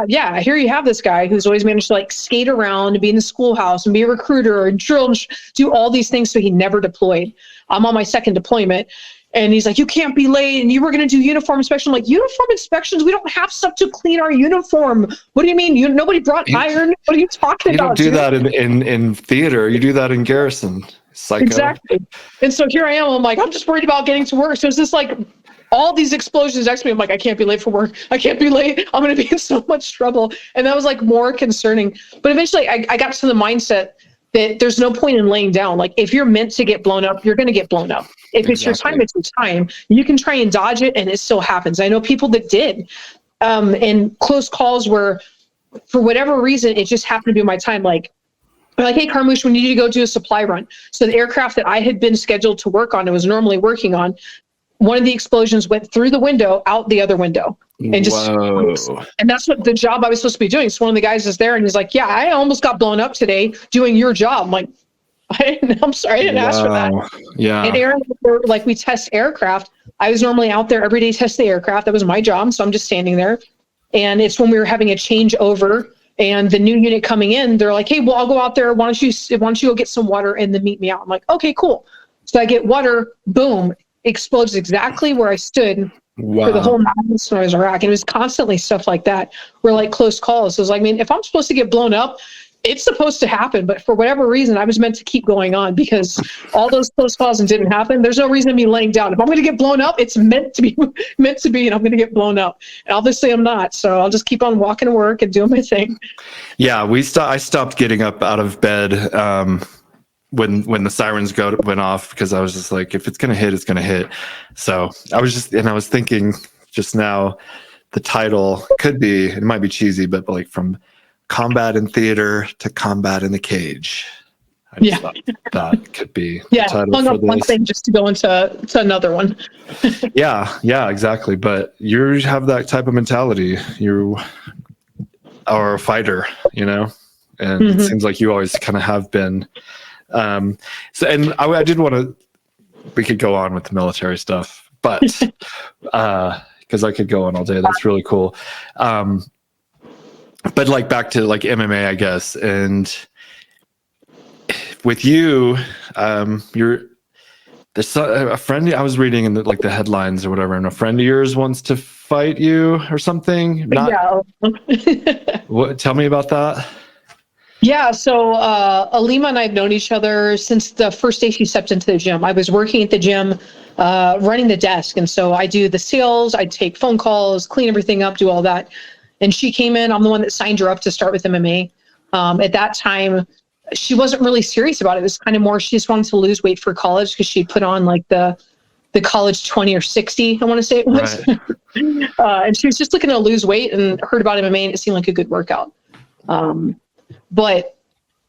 here you have this guy who's always managed to like skate around and be in the schoolhouse and be a recruiter and drill and do all these things. So he never deployed. I'm on my second deployment. And he's like, you can't be late. And you were going to do uniform inspection. I'm like, uniform inspections? We don't have stuff to clean our uniform. What do you mean? Nobody brought iron? What are you talking about? You don't do that in theater. You do that in garrison. Psycho. Exactly. And so here I am. I'm like, I'm just worried about getting to work. So it's just like all these explosions next to me. I'm like, I can't be late for work. I can't be late. I'm going to be in so much trouble. And that was like more concerning. But eventually I got to the mindset that there's no point in laying down. Like if you're meant to get blown up, you're going to get blown up. If it's your time, it's your time. You can try and dodge it and it still happens. I know people that did. And close calls where for whatever reason, it just happened to be my time. Like, hey, Carmouche, we need you to go do a supply run. So the aircraft that I had been scheduled to work on and was normally working on, one of the explosions went through the window, out the other window. And and that's what the job I was supposed to be doing. So one of the guys is there and he's like, yeah, I almost got blown up today doing your job. I'm like, I'm sorry, I didn't ask for that. Yeah. And Aaron, like we test aircraft. I was normally out there every day testing the aircraft. That was my job. So I'm just standing there. And it's when we were having a changeover and the new unit coming in, they're like, hey, well, I'll go out there. Why don't you go get some water and then meet me out? I'm like, okay, cool. So I get water, boom, explodes exactly where I stood for the whole mountains noise Iraq. And it was constantly stuff like that. We're like close calls. So it's like, I mean, if I'm supposed to get blown up, it's supposed to happen. But for whatever reason, I was meant to keep going on because all those close calls and didn't happen. There's no reason to be laying down. If I'm going to get blown up, it's meant to be, and I'm going to get blown up. And obviously I'm not. So I'll just keep on walking to work and doing my thing. Yeah, I stopped getting up out of bed when the sirens went off because I was just like, if it's going to hit, it's going to hit. So I was thinking just now, the title could be, it might be cheesy, but like from combat in theater to combat in the cage. I just thought that could be the title hung for up one thing just to go into another one. yeah, exactly. But you have that type of mentality. You are a fighter, and it seems like you always kind of have been. So, and I did want to. We could go on with the military stuff, but because I could go on all day. That's really cool. But like back to like MMA, I guess, and with you, there's a friend I was reading in the headlines or whatever, and a friend of yours wants to fight you or something. Tell me about that. Yeah, so Alima and I have known each other since the first day she stepped into the gym. I was working at the gym, running the desk, and so I do the sales, I take phone calls, clean everything up, do all that. And she came in, I'm the one that signed her up to start with MMA. At that time, she wasn't really serious about it. It was kind of more, she just wanted to lose weight for college because she put on like the college 20 or 60, I want to say it was. Right. And she was just looking to lose weight and heard about MMA and it seemed like a good workout. But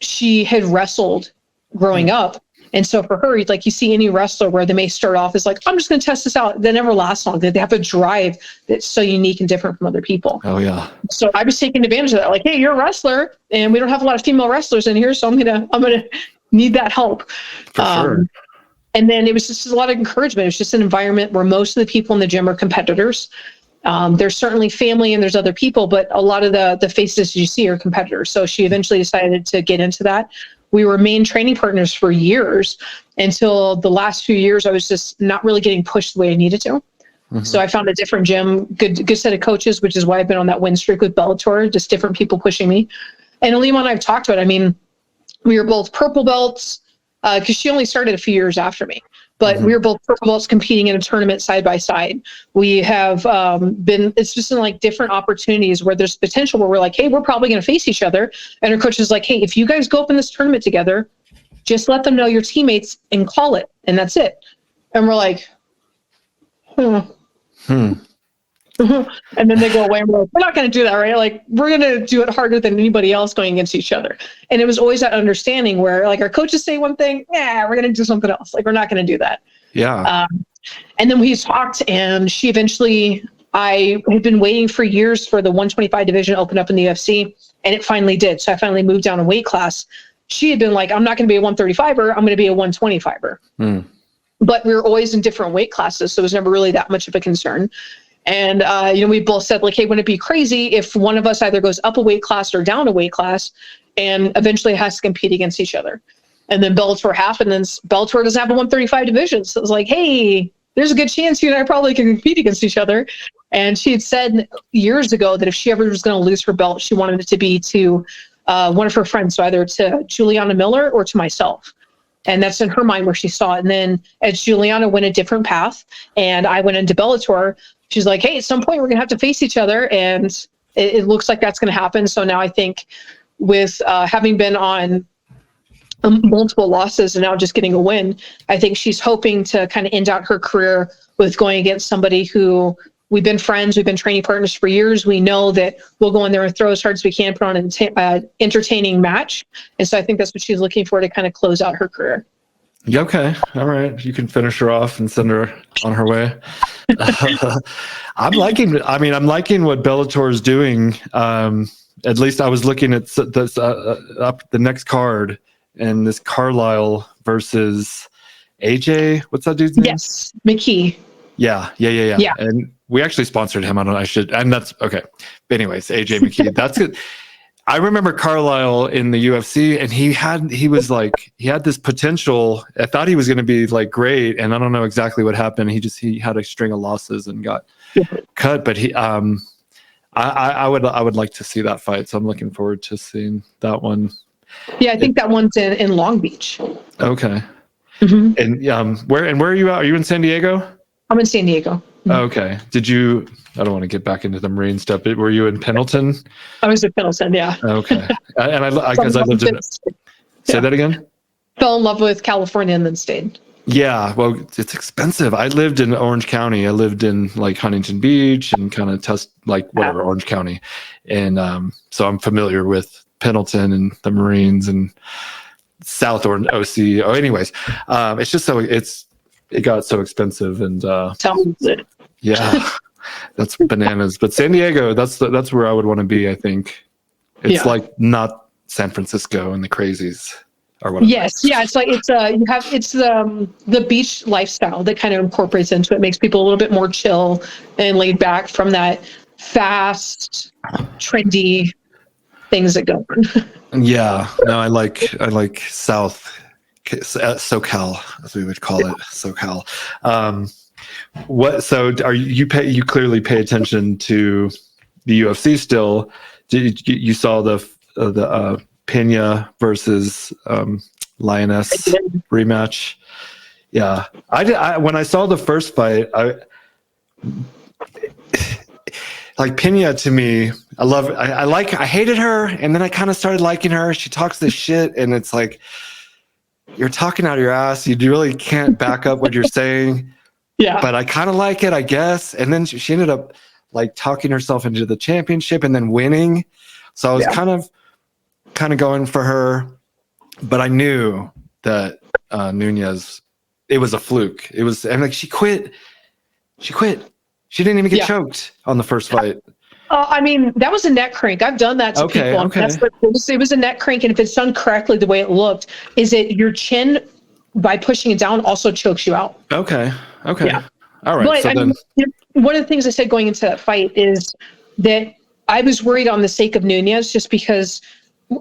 she had wrestled growing up. And so for her, like you see any wrestler where they may start off as like, I'm just going to test this out. They never last long. They have a drive that's so unique and different from other people. Oh yeah. So I was taking advantage of that. Like, hey, you're a wrestler and we don't have a lot of female wrestlers in here. So I'm going to need that help. For sure. And then it was just a lot of encouragement. It was just an environment where most of the people in the gym are competitors. There's certainly family and there's other people, but a lot of the faces you see are competitors. So she eventually decided to get into that. We were main training partners for years until the last few years. I was just not really getting pushed the way I needed to. Mm-hmm. So I found a different gym, good set of coaches, which is why I've been on that win streak with Bellator, just different people pushing me. And Alima and I've talked about it. I mean, we were both purple belts because she only started a few years after me. But we were both purple belts competing in a tournament side by side. We have it's just in like different opportunities where there's potential where we're like, hey, we're probably going to face each other. And our coach is like, hey, if you guys go up in this tournament together, just let them know your teammates and call it. And that's it. And we're like, And then they go away and we're not going to do that, right? Like, we're going to do it harder than anybody else going against each other. And it was always that understanding where like our coaches say one thing, we're going to do something else. Like, we're not going to do that. Yeah. And then we talked and she eventually, I had been waiting for years for the 125 division to open up in the UFC and it finally did. So I finally moved down a weight class. She had been like, I'm not going to be a 135er. I'm going to be a 125er. but we were always in different weight classes, so it was never really that much of a concern. And we both said, like, hey, wouldn't it be crazy if one of us either goes up a weight class or down a weight class, and eventually has to compete against each other? And then Bellator happened, and Bellator doesn't have a 135 division, so it was like, hey, there's a good chance you and I probably can compete against each other. And she had said years ago that if she ever was going to lose her belt, she wanted it to be to one of her friends, so either to Juliana Miller or to myself. And that's in her mind where she saw it. And then as Juliana went a different path and I went into Bellator, she's like, hey, at some point we're going to have to face each other. And it looks like that's going to happen. So now I think with having been on multiple losses and now just getting a win, I think she's hoping to kind of end out her career with going against somebody who we've been friends, we've been training partners for years. We know that we'll go in there and throw as hard as we can, put on an entertaining match. And so I think that's what she's looking for to kind of close out her career. Okay. All right. You can finish her off and send her on her way. I'm liking what Bellator is doing. At least I was looking at this, up the next card, and this Carlisle versus AJ. What's that dude's name? Yes. McKee. Yeah. And we actually sponsored him. And that's okay. But anyways, AJ McKee. That's good. I remember Carlisle in the UFC, and he had this potential. I thought he was going to be like great, and I don't know exactly what happened. He had a string of losses and got cut. But I would like to see that fight, so I'm looking forward to seeing that one. Yeah, I think that one's in Long Beach. Okay. Mm-hmm. And where are you at? Are you in San Diego? I'm in San Diego. Mm-hmm. Okay. I don't want to get back into the Marine stuff, but were you in Pendleton? I was in Pendleton, yeah. Okay. And I guess I lived in. Say that again? Fell in love with California and then stayed. Yeah, well, it's expensive. I lived in Orange County. I lived in like Huntington Beach and kind of Orange County. And so I'm familiar with Pendleton and the Marines and South or OC. Oh, anyways, it's just it got so expensive and yeah, that's bananas. But San Diego, that's where I would want to be. I think it's like not San Francisco and the crazies or whatever. Yes, yeah, it's like it's the beach lifestyle that kind of incorporates into it, makes people a little bit more chill and laid back from that fast, trendy things that go. Yeah, no, I like South SoCal, as we would call it, SoCal. So are you clearly pay attention to the UFC still? You saw the Pena versus Lioness rematch? Yeah, I when I saw the first fight, like Pena, to me, I hated her, and then I kind of started liking her. She talks this shit, and it's like, you're talking out of your ass. You really can't back up what you're saying. Yeah. But I kind of like it, I guess. And then she ended up like talking herself into the championship and then winning. So I was kind of going for her, but I knew that Nunes, it was a fluke. She quit. She didn't even get choked on the first fight. I mean, that was a neck crank. I've done that to people. Okay. It was a neck crank, and if it's done correctly, the way it looked, is it your chin, by pushing it down, also chokes you out. Okay. Yeah. All right. But one of the things I said going into that fight is that I was worried on the sake of Nunes, just because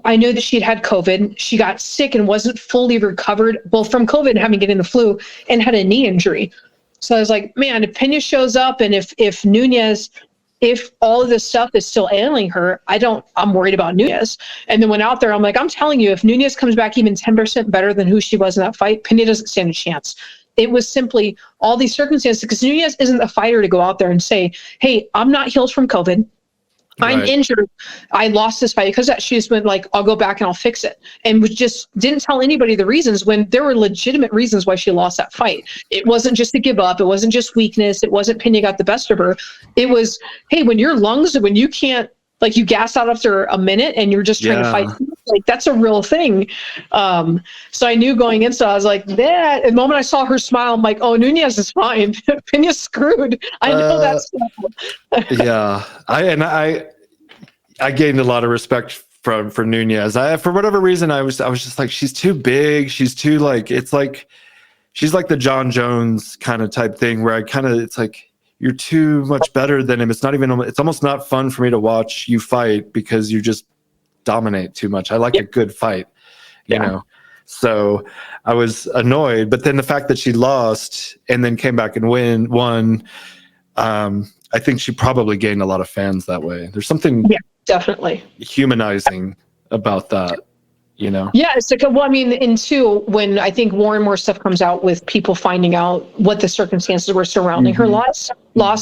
I know that she'd had COVID. She got sick and wasn't fully recovered, both from COVID and having getting the flu, and had a knee injury. So I was like, man, if Pena shows up, and if Nunes, if all of this stuff is still ailing her, I'm worried about Nunes. And then went out there, I'm like, I'm telling you, if Nunes comes back even 10% better than who she was in that fight, Pena doesn't stand a chance. It was simply all these circumstances, because Nunes isn't a fighter to go out there and say, hey, I'm not healed from COVID. I'm injured. I lost this fight because that. She just went like, I'll go back and I'll fix it. And didn't tell anybody the reasons, when there were legitimate reasons why she lost that fight. It wasn't just to give up. It wasn't just weakness. It wasn't Pena got the best of her. It was, hey, when your lungs, when you can't, like, you gas out after a minute and you're just trying to fight, like, that's a real thing. So I knew going in, so I was like, that. And the moment I saw her smile, I'm like, oh, Nunes is fine. Pena's screwed. I know that's. Yeah. I gained a lot of respect for Nunes. For whatever reason, I was just like, she's too big. She's too, like, it's like, she's like the John Jones kind of type thing where it's like, you're too much better than him. It's almost not fun for me to watch you fight because you just dominate too much. I like a good fight, you know? So I was annoyed, but then the fact that she lost and then came back and won, I think she probably gained a lot of fans that way. There's something definitely humanizing about that, you know? Yeah, it's like, well, I mean, and two, when I think more and more stuff comes out with people finding out what the circumstances were surrounding her loss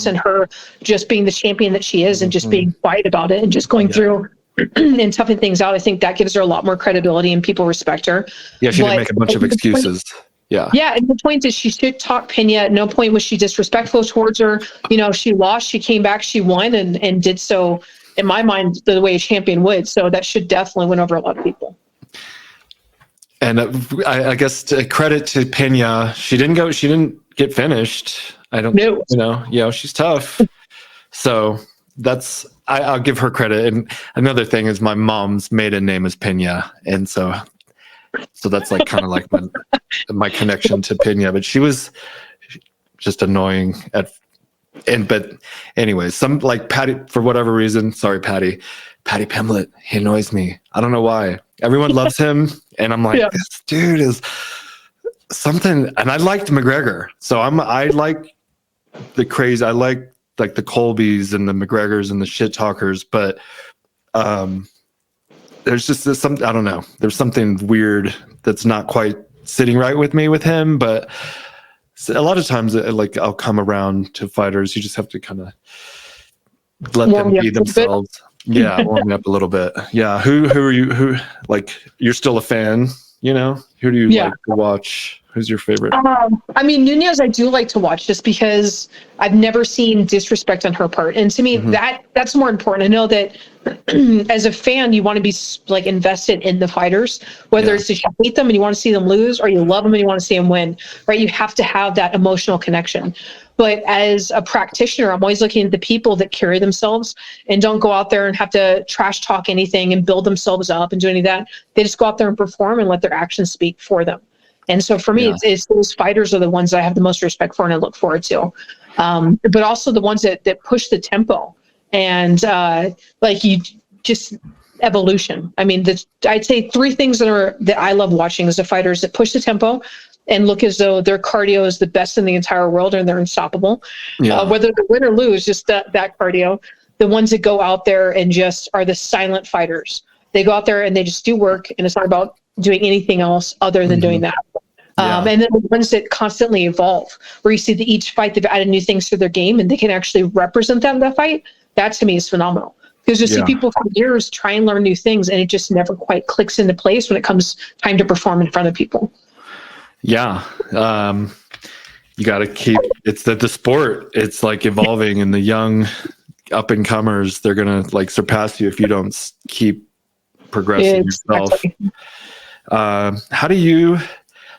and her just being the champion that she is and just being quiet about it and just going through and toughing things out, I think that gives her a lot more credibility and people respect her. Yeah, she didn't make a bunch of excuses. Yeah, and the point is she should talk Pena. At no point was she disrespectful towards her. You know, she lost, she came back, she won, and did so, in my mind, the way a champion would. So that should definitely win over a lot of people. And I guess credit to Pena, she didn't get finished. She's tough. So I'll give her credit. And another thing is my mom's maiden name is Pena, and so that's like kind of like my connection to Pena. But she was just annoying but anyways, some like Patty, for whatever reason, sorry Patty Pimblett, he annoys me. I don't know why. Everyone loves him, and I'm like, this dude is something. And I liked McGregor, so I like the crazy. I like the Colbys and the McGregors and the shit talkers, but there's just something, I don't know. There's something weird that's not quite sitting right with me with him, but a lot of times I'll come around to fighters. You just have to kind of let them be themselves. Yeah, warming up a little bit. Yeah, who are you? Who, like, you're still a fan, you know? Who do you like to watch? Who's your favorite? I mean, Nunez, I do like to watch just because I've never seen disrespect on her part, and to me, that's more important. I know that as a fan, you want to be like invested in the fighters, whether it's that you hate them and you want to see them lose, or you love them and you want to see them win. Right? You have to have that emotional connection. But as a practitioner, I'm always looking at the people that carry themselves and don't go out there and have to trash talk anything and build themselves up and do any of that. They just go out there and perform and let their actions speak for them. And so for me, it's those fighters are the ones that I have the most respect for and I look forward to. But also the ones that push the tempo and evolution. I mean, I'd say three things that I love watching is the fighters that push the tempo and look as though their cardio is the best in the entire world and they're unstoppable. Whether they win or lose, just that cardio. The ones that go out there and just are the silent fighters. They go out there and they just do work, and it's not about doing anything else other than doing that. And then the ones that constantly evolve, where you see that each fight they've added new things to their game and they can actually represent them in that fight. That to me is phenomenal. Because you see people for years try and learn new things and it just never quite clicks into place when it comes time to perform in front of people. Yeah. You got to keep, it's the sport, it's like evolving, and the young up and comers, they're going to like surpass you if you don't keep progressing yourself. How do you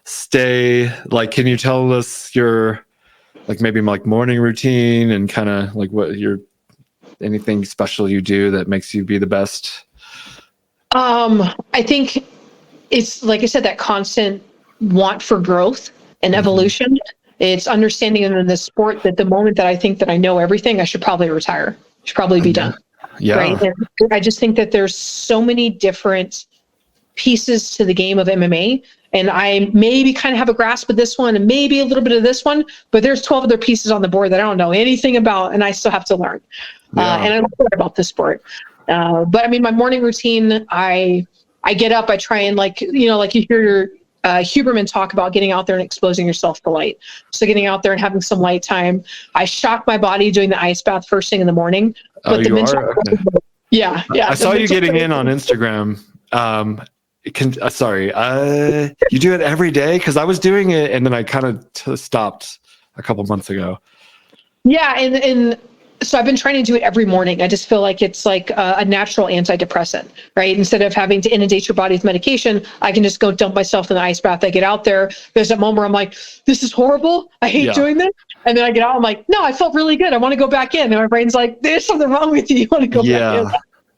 stay, like, can you tell us your, like, maybe like morning routine and kind of like what anything special you do that makes you be the best? I think it's, like I said, that constant want for growth and evolution. It's understanding in the sport that the moment that I think that I know everything, I should probably retire. Should probably be done. Right. And I just think that there's so many different pieces to the game of MMA, and I maybe kind of have a grasp of this one and maybe a little bit of this one, but there's 12 other pieces on the board that I don't know anything about, and I still have to learn. And I don't care about this sport. But I mean, my morning routine, I get up, I try and like you hear Huberman talk about getting out there and exposing yourself to light. So getting out there and having some light time. I shock my body doing the ice bath first thing in the morning. But you are? Okay. Yeah. I saw you getting in on Instagram. You do it every day? Because I was doing it and then I kind of stopped a couple months ago. Yeah, and so I've been trying to do it every morning. I just feel like it's like a natural antidepressant, right? Instead of having to inundate your body with medication, I can just go dump myself in the ice bath. I get out there. There's that moment where I'm like, this is horrible. I hate doing this. And then I get out. I'm like, no, I felt really good. I want to go back in. And my brain's like, there's something wrong with you. You want to go back in.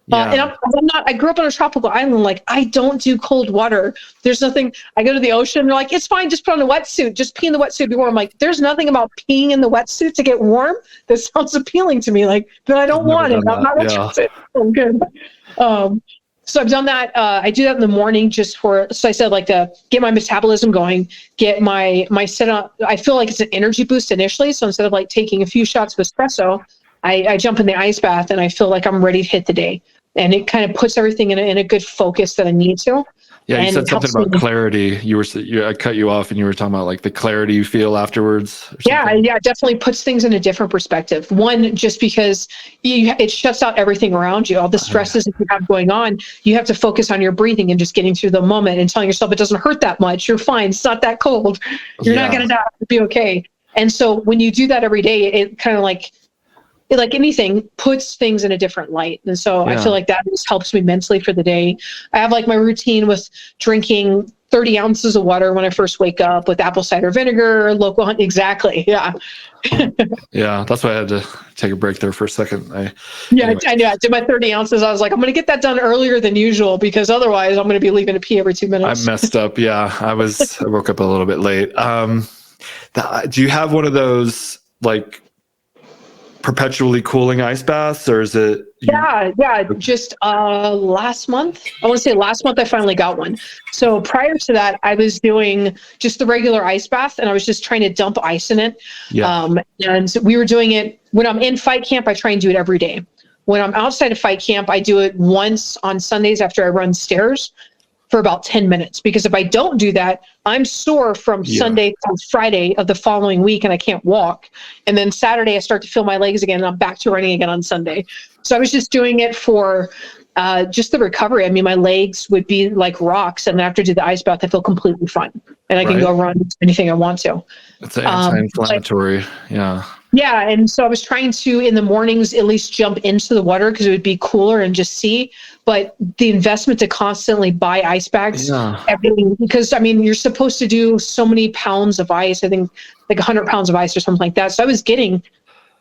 Yeah. And I'm not, I grew up on a tropical island. Like, I don't do cold water. There's nothing, I go to the ocean, they're like, it's fine, just put on a wetsuit, just pee in the wetsuit, be warm. I'm like, there's nothing about peeing in the wetsuit to get warm that sounds appealing to me. Like, but I don't I've never want it. done I'm not that. Yeah. interested. I'm good. So I've done that. I do that in the morning just for, so I said, like, to get my metabolism going, get my set up. I feel like it's an energy boost initially. So instead of like taking a few shots of espresso, I jump in the ice bath and I feel like I'm ready to hit the day. And it kind of puts everything in a good focus that I need to. Yeah, you And said it something helps me. about clarity. I cut you off, and you were talking about like the clarity you feel afterwards. Or Yeah, something. it definitely puts things in a different perspective. One, just because it shuts out everything around you, all the stresses that you have going on. You have to focus on your breathing and just getting through the moment and telling yourself it doesn't hurt that much. You're fine. It's not that cold. You're not going to die. It'll be okay. And so when you do that every day, it kind of like anything, puts things in a different light. And so I feel like that just helps me mentally for the day. I have like my routine with drinking 30 ounces of water when I first wake up with apple cider vinegar, local honey. Exactly. Yeah. Yeah. That's why I had to take a break there for a second. I knew. I did my 30 ounces. I was like, I'm going to get that done earlier than usual because otherwise I'm going to be leaving to pee every 2 minutes. I messed up. Yeah. I woke up a little bit late. Do you have one of those like perpetually cooling ice baths, or is it? Just last month. I want to say last month I finally got one. So prior to that, I was doing just the regular ice bath, and I was just trying to dump ice in it. And we were doing it when I'm in fight camp. I try and do it every day. When I'm outside of fight camp, I do it once on Sundays after I run stairs for about 10 minutes, because if I don't do that, I'm sore from Sunday to Friday of the following week and I can't walk. And then Saturday I start to feel my legs again and I'm back to running again on Sunday. So I was just doing it for just the recovery. I mean, my legs would be like rocks, and after I do the ice bath, I feel completely fine. And I can go run anything I want to. It's anti-inflammatory. Yeah, and so I was trying to, in the mornings, at least jump into the water because it would be cooler and just see. But the investment to constantly buy ice bags, everything, because I mean, you're supposed to do so many pounds of ice. I think like 100 pounds of ice or something like that. So I was getting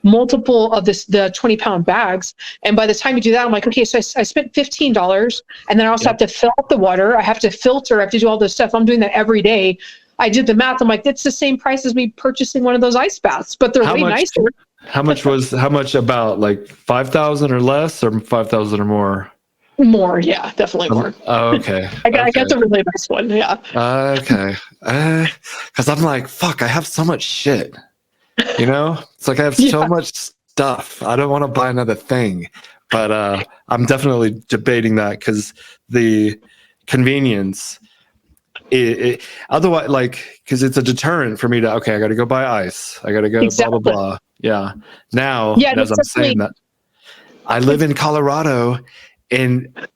multiple of the 20-pound bags. And by the time you do that, I'm like, okay, so I spent $15, and then I also have to fill up the water. I have to filter. I have to do all this stuff. I'm doing that every day. I did the math. I'm like, it's the same price as me purchasing one of those ice baths, but they're way nicer. How much about like 5,000 or less, or 5,000 or more? More, yeah, definitely more. Oh, okay. I got the really nice one, yeah. Okay. Because I'm like, fuck, I have so much shit. You know? It's like I have so much stuff. I don't want to buy another thing. But I'm definitely debating that because the convenience, otherwise, like, because it's a deterrent for me to, okay, I got to go buy ice. I got to go blah, blah, blah. Yeah. Now, as I'm saying that, I live in Colorado, and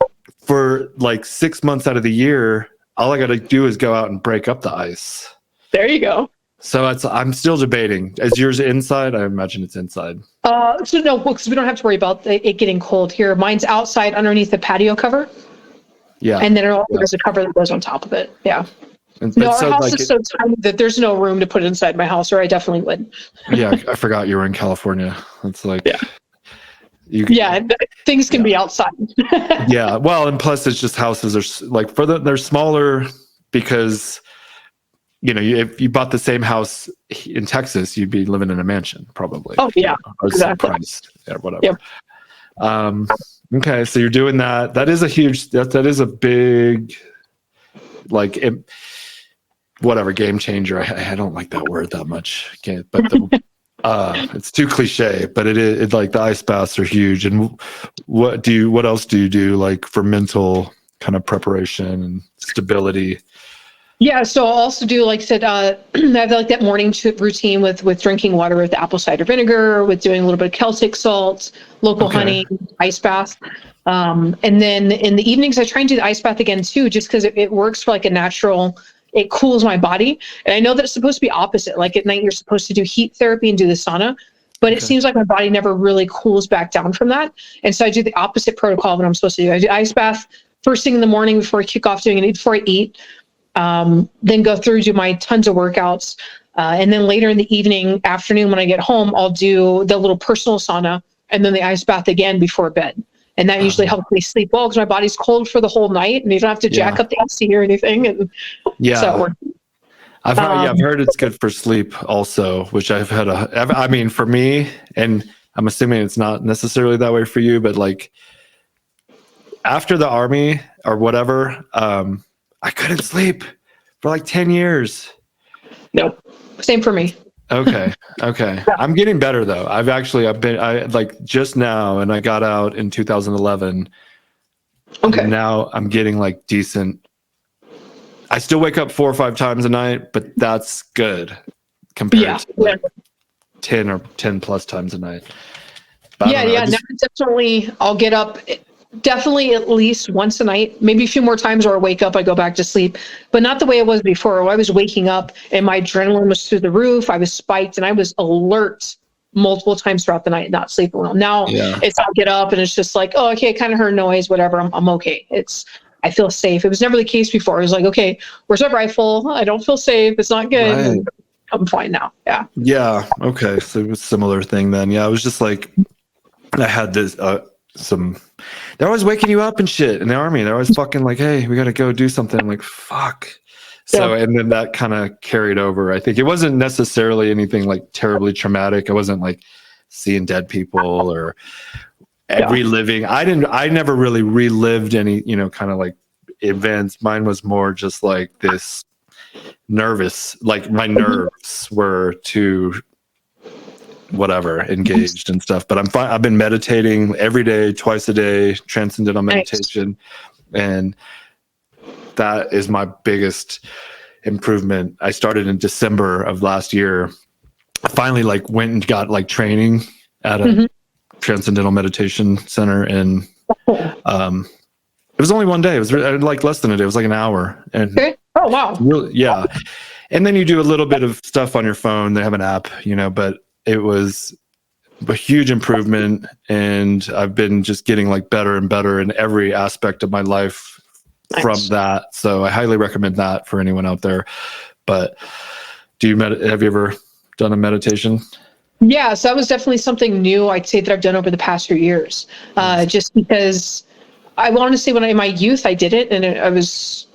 for like 6 months out of the year, all I got to do is go out and break up the ice. There you go. So I'm still debating. Is yours inside? I imagine it's inside. So no, because we don't have to worry about it getting cold here. Mine's outside underneath the patio cover. Yeah. And then there's a cover that goes on top of it. Yeah. No, our house is so tiny that there's no room to put it inside my house, or I definitely would. Yeah, I forgot you were in California. It's like things can be outside. Yeah, well, and plus it's just houses are like they're smaller because if you bought the same house in Texas, you'd be living in a mansion probably. Oh yeah, exactly. Price. Yeah, whatever. Yep. Okay, so you're doing that. That is a huge. That is a big, like, whatever, game changer. I don't like that word that much. But it's too cliche. But it like the ice baths are huge. And what else do you do, like, for mental kind of preparation and stability? Yeah, so I'll also do, like I said, I have like that morning routine with drinking water with apple cider vinegar, with doing a little bit of Celtic salt, local honey, ice bath. And then in the evenings, I try and do the ice bath again too, just because it works for like a natural, it cools my body. And I know that it's supposed to be opposite. Like at night, you're supposed to do heat therapy and do the sauna, but it seems like my body never really cools back down from that. And so I do the opposite protocol of what I'm supposed to do. I do ice bath first thing in the morning before I kick off doing it, before I eat. Then go through, do my tons of workouts. And then later in the afternoon, when I get home, I'll do the little personal sauna and then the ice bath again before bed. And that usually helps me sleep well because my body's cold for the whole night and you don't have to jack up the AC or anything. And so I've heard it's good for sleep also, which I mean, for me, and I'm assuming it's not necessarily that way for you, but like after the army or whatever, I couldn't sleep for like 10 years. Nope. Same for me. Okay. I'm getting better though. I like just now, and I got out in 2011. Okay. And now I'm getting like decent. I still wake up 4 or 5 times a night, but that's good compared to like 10 or 10 plus times a night. But now definitely I'll get up definitely at least once a night, maybe a few more times, or I wake up, I go back to sleep, but not the way it was before. I was waking up and my adrenaline was through the roof. I was spiked and I was alert multiple times throughout the night, not sleeping well. Now it's I'll get up and it's just like, oh, okay, I kind of heard noise, whatever. I'm okay. I feel safe. It was never the case before. It was like, okay, where's my rifle? I don't feel safe. It's not good. Right. I'm fine now. Yeah. Yeah. Okay. So it was a similar thing then. Yeah. I was just like, I had this, they're always waking you up and shit in the army. They're always fucking like, hey, we got to go do something. I'm like, fuck. So, and then that kind of carried over. I think it wasn't necessarily anything like terribly traumatic. I wasn't like seeing dead people or reliving. I never really relived any, kind of like events. Mine was more just like this nervous, like my nerves were too whatever engaged and stuff, but I'm fine. I've been meditating every day, twice a day, transcendental meditation. And that is my biggest improvement. I started in December of last year. I finally like went and got like training at a transcendental meditation center. And, it was only one day. It was like less than a day. It was like an hour. And oh, wow. Really, yeah. And then you do a little bit of stuff on your phone. They have an app, but it was a huge improvement, and I've been just getting like better and better in every aspect of my life from that. So I highly recommend that for anyone out there. But have you ever done a meditation? Yeah, so that was definitely something new I'd say that I've done over the past few years. Just because I want to say when in my youth I did it, and it was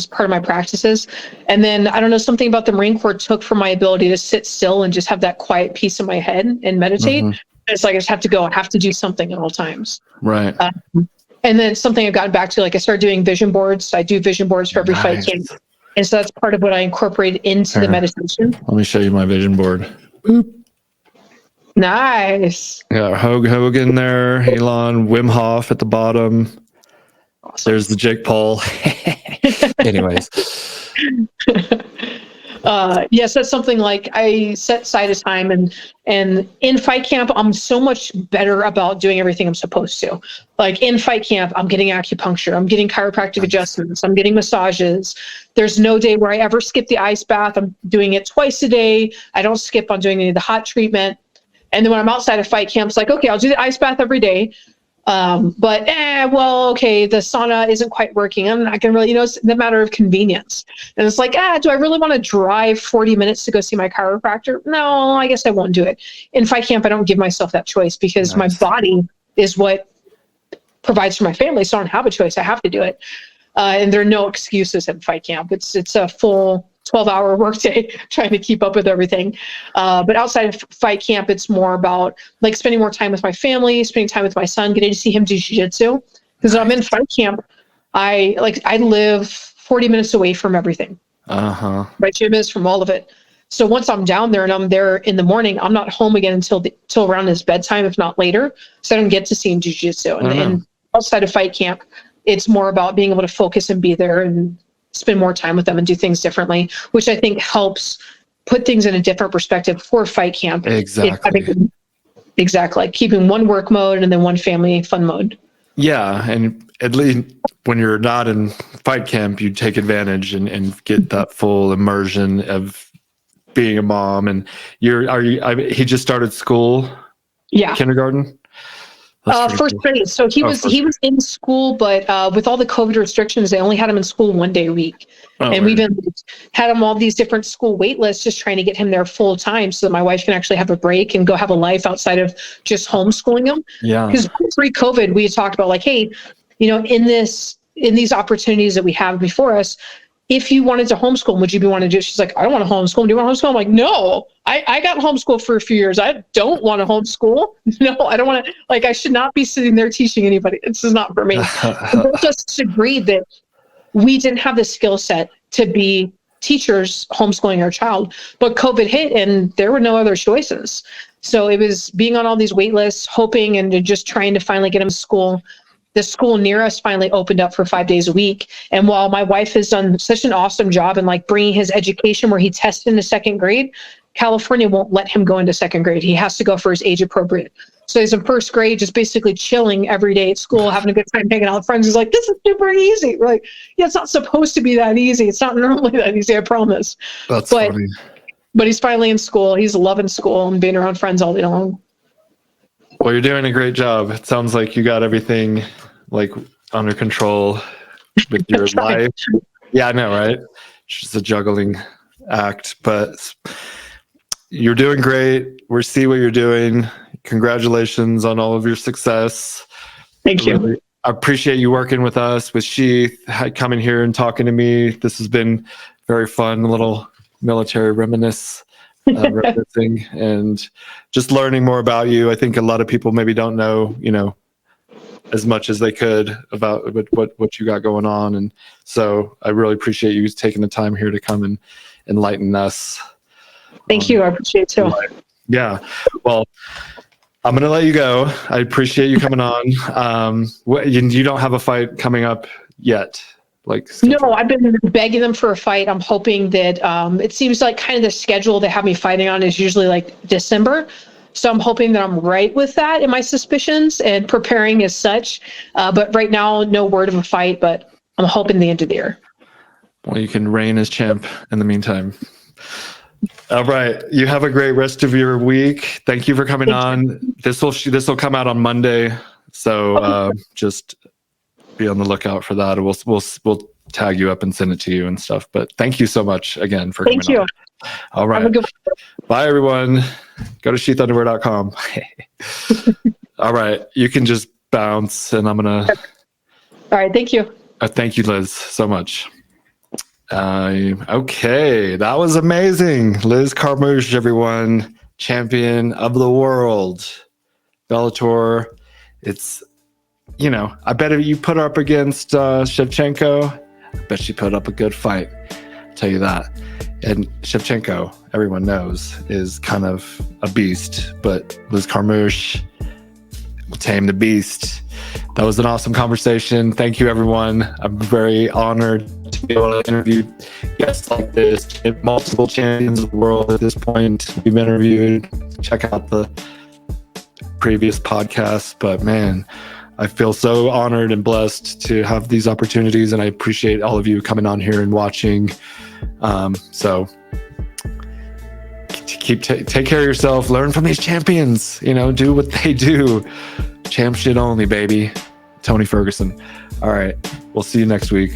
part of my practices. And then I don't know, something about the Marine Corps took from my ability to sit still and just have that quiet peace in my head and meditate. It's like I just have to go. I have to do something at all times. Right. And then something I've gotten back to, like I started doing vision boards. I do vision boards for every fight camp. And so that's part of what I incorporated into the meditation. Let me show you my vision board. Boop. Nice. Yeah, Hogan there, Elon, Wim Hof at the bottom. Awesome. There's the Jake Paul. Anyways. Yes, that's something like I set aside a time, and in fight camp, I'm so much better about doing everything I'm supposed to. Like in fight camp, I'm getting acupuncture, I'm getting chiropractic adjustments, I'm getting massages. There's no day where I ever skip the ice bath. I'm doing it twice a day. I don't skip on doing any of the hot treatment. And then when I'm outside of fight camp, it's like, okay, I'll do the ice bath every day. But okay, the sauna isn't quite working. I'm not gonna really, it's a matter of convenience. And it's like, do I really want to drive 40 minutes to go see my chiropractor? No, I guess I won't do it. In fight camp, I don't give myself that choice because my body is what provides for my family. So I don't have a choice. I have to do it. And there are no excuses in fight camp. It's a full 12-hour workday trying to keep up with everything. But outside of fight camp, it's more about like spending more time with my family, spending time with my son, getting to see him do jiu-jitsu. Because when I'm in fight camp, I live 40 minutes away from everything. My gym is from all of it. So once I'm down there and I'm there in the morning, I'm not home again until around his bedtime, if not later. So I don't get to see him do jiu-jitsu. And outside of fight camp, it's more about being able to focus and be there and spend more time with them and do things differently, which I think helps put things in a different perspective for fight camp. Exactly. Exactly. Keeping one work mode and then one family fun mode. Yeah. And at least when you're not in fight camp, you take advantage and get that full immersion of being a mom. And he just started school. Yeah. Kindergarten. That's pretty First cool. grade. So he Oh, was first he was in school, but with all the COVID restrictions, they only had him in school 1 day a week. Oh, And we've weird. been had him all these different school wait lists, just trying to get him there full time so that my wife can actually have a break and go have a life outside of just homeschooling him. Yeah. Because pre-COVID, we had talked about like, hey, in these opportunities that we have before us, if you wanted to homeschool, would you be wanting to do it? She's like, I don't want to homeschool. Do you want to homeschool? I'm like, no, I got homeschooled for a few years. I don't want to homeschool. No, I don't want to, like, I should not be sitting there teaching anybody. This is not for me. Both of us agreed that we didn't have the skill set to be teachers homeschooling our child, but COVID hit and there were no other choices. So it was being on all these wait lists, hoping and just trying to finally get him to school. The school near us finally opened up for 5 days a week. And while my wife has done such an awesome job in like bringing his education where he tested into second grade, California won't let him go into second grade. He has to go for his age appropriate. So he's in first grade, just basically chilling every day at school, having a good time hanging out with friends. He's like, this is super easy. We're like, yeah, it's not supposed to be that easy. It's not normally that easy, I promise. That's but, funny. But he's finally in school. He's loving school and being around friends all day long. Well, you're doing a great job. It sounds like you got everything like under control with your life. Yeah, I know, right? It's just a juggling act, but you're doing great. We see what you're doing. Congratulations on all of your success. Thank you. Really, I appreciate you working with us, with SHEATH, coming here and talking to me. This has been very fun, a little military reminiscing and just learning more about you. I think a lot of people maybe don't know, as much as they could about what you got going on. And so I really appreciate you taking the time here to come and enlighten us. Thank you. I appreciate it too. Yeah. Well, I'm going to let you go. I appreciate you coming on. You don't have a fight coming up yet? No, I've been begging them for a fight. I'm hoping that it seems like kind of the schedule they have me fighting on is usually like December. So I'm hoping that I'm right with that in my suspicions and preparing as such. But right now, no word of a fight, but I'm hoping the end of the year. Well, you can reign as champ in the meantime. All right. You have a great rest of your week. Thank you for coming on. This will come out on Monday. So just be on the lookout for that. We'll tag you up and send it to you and stuff. But thank you so much again for coming on. All right. Have a good one. Bye, everyone. Go to sheathunderwear.com. All right. You can just bounce, and I'm going to... All right. Thank you. Thank you, Liz, so much. Okay. That was amazing. Liz Carmouche, everyone. Champion of the world. Bellator. It's, I bet if you put her up against Shevchenko, I bet she put up a good fight. I'll tell you that. And Shevchenko, everyone knows, is kind of a beast, but Liz Carmouche will tame the beast. That was an awesome conversation. Thank you, everyone. I'm very honored to be able to interview guests like this, multiple champions of the world at this point. We've interviewed. Check out the previous podcasts, but man, I feel so honored and blessed to have these opportunities, and I appreciate all of you coming on here and watching. So take care of yourself, learn from these champions, do what they do. Champ shit only, baby. Tony Ferguson. All right. We'll see you next week.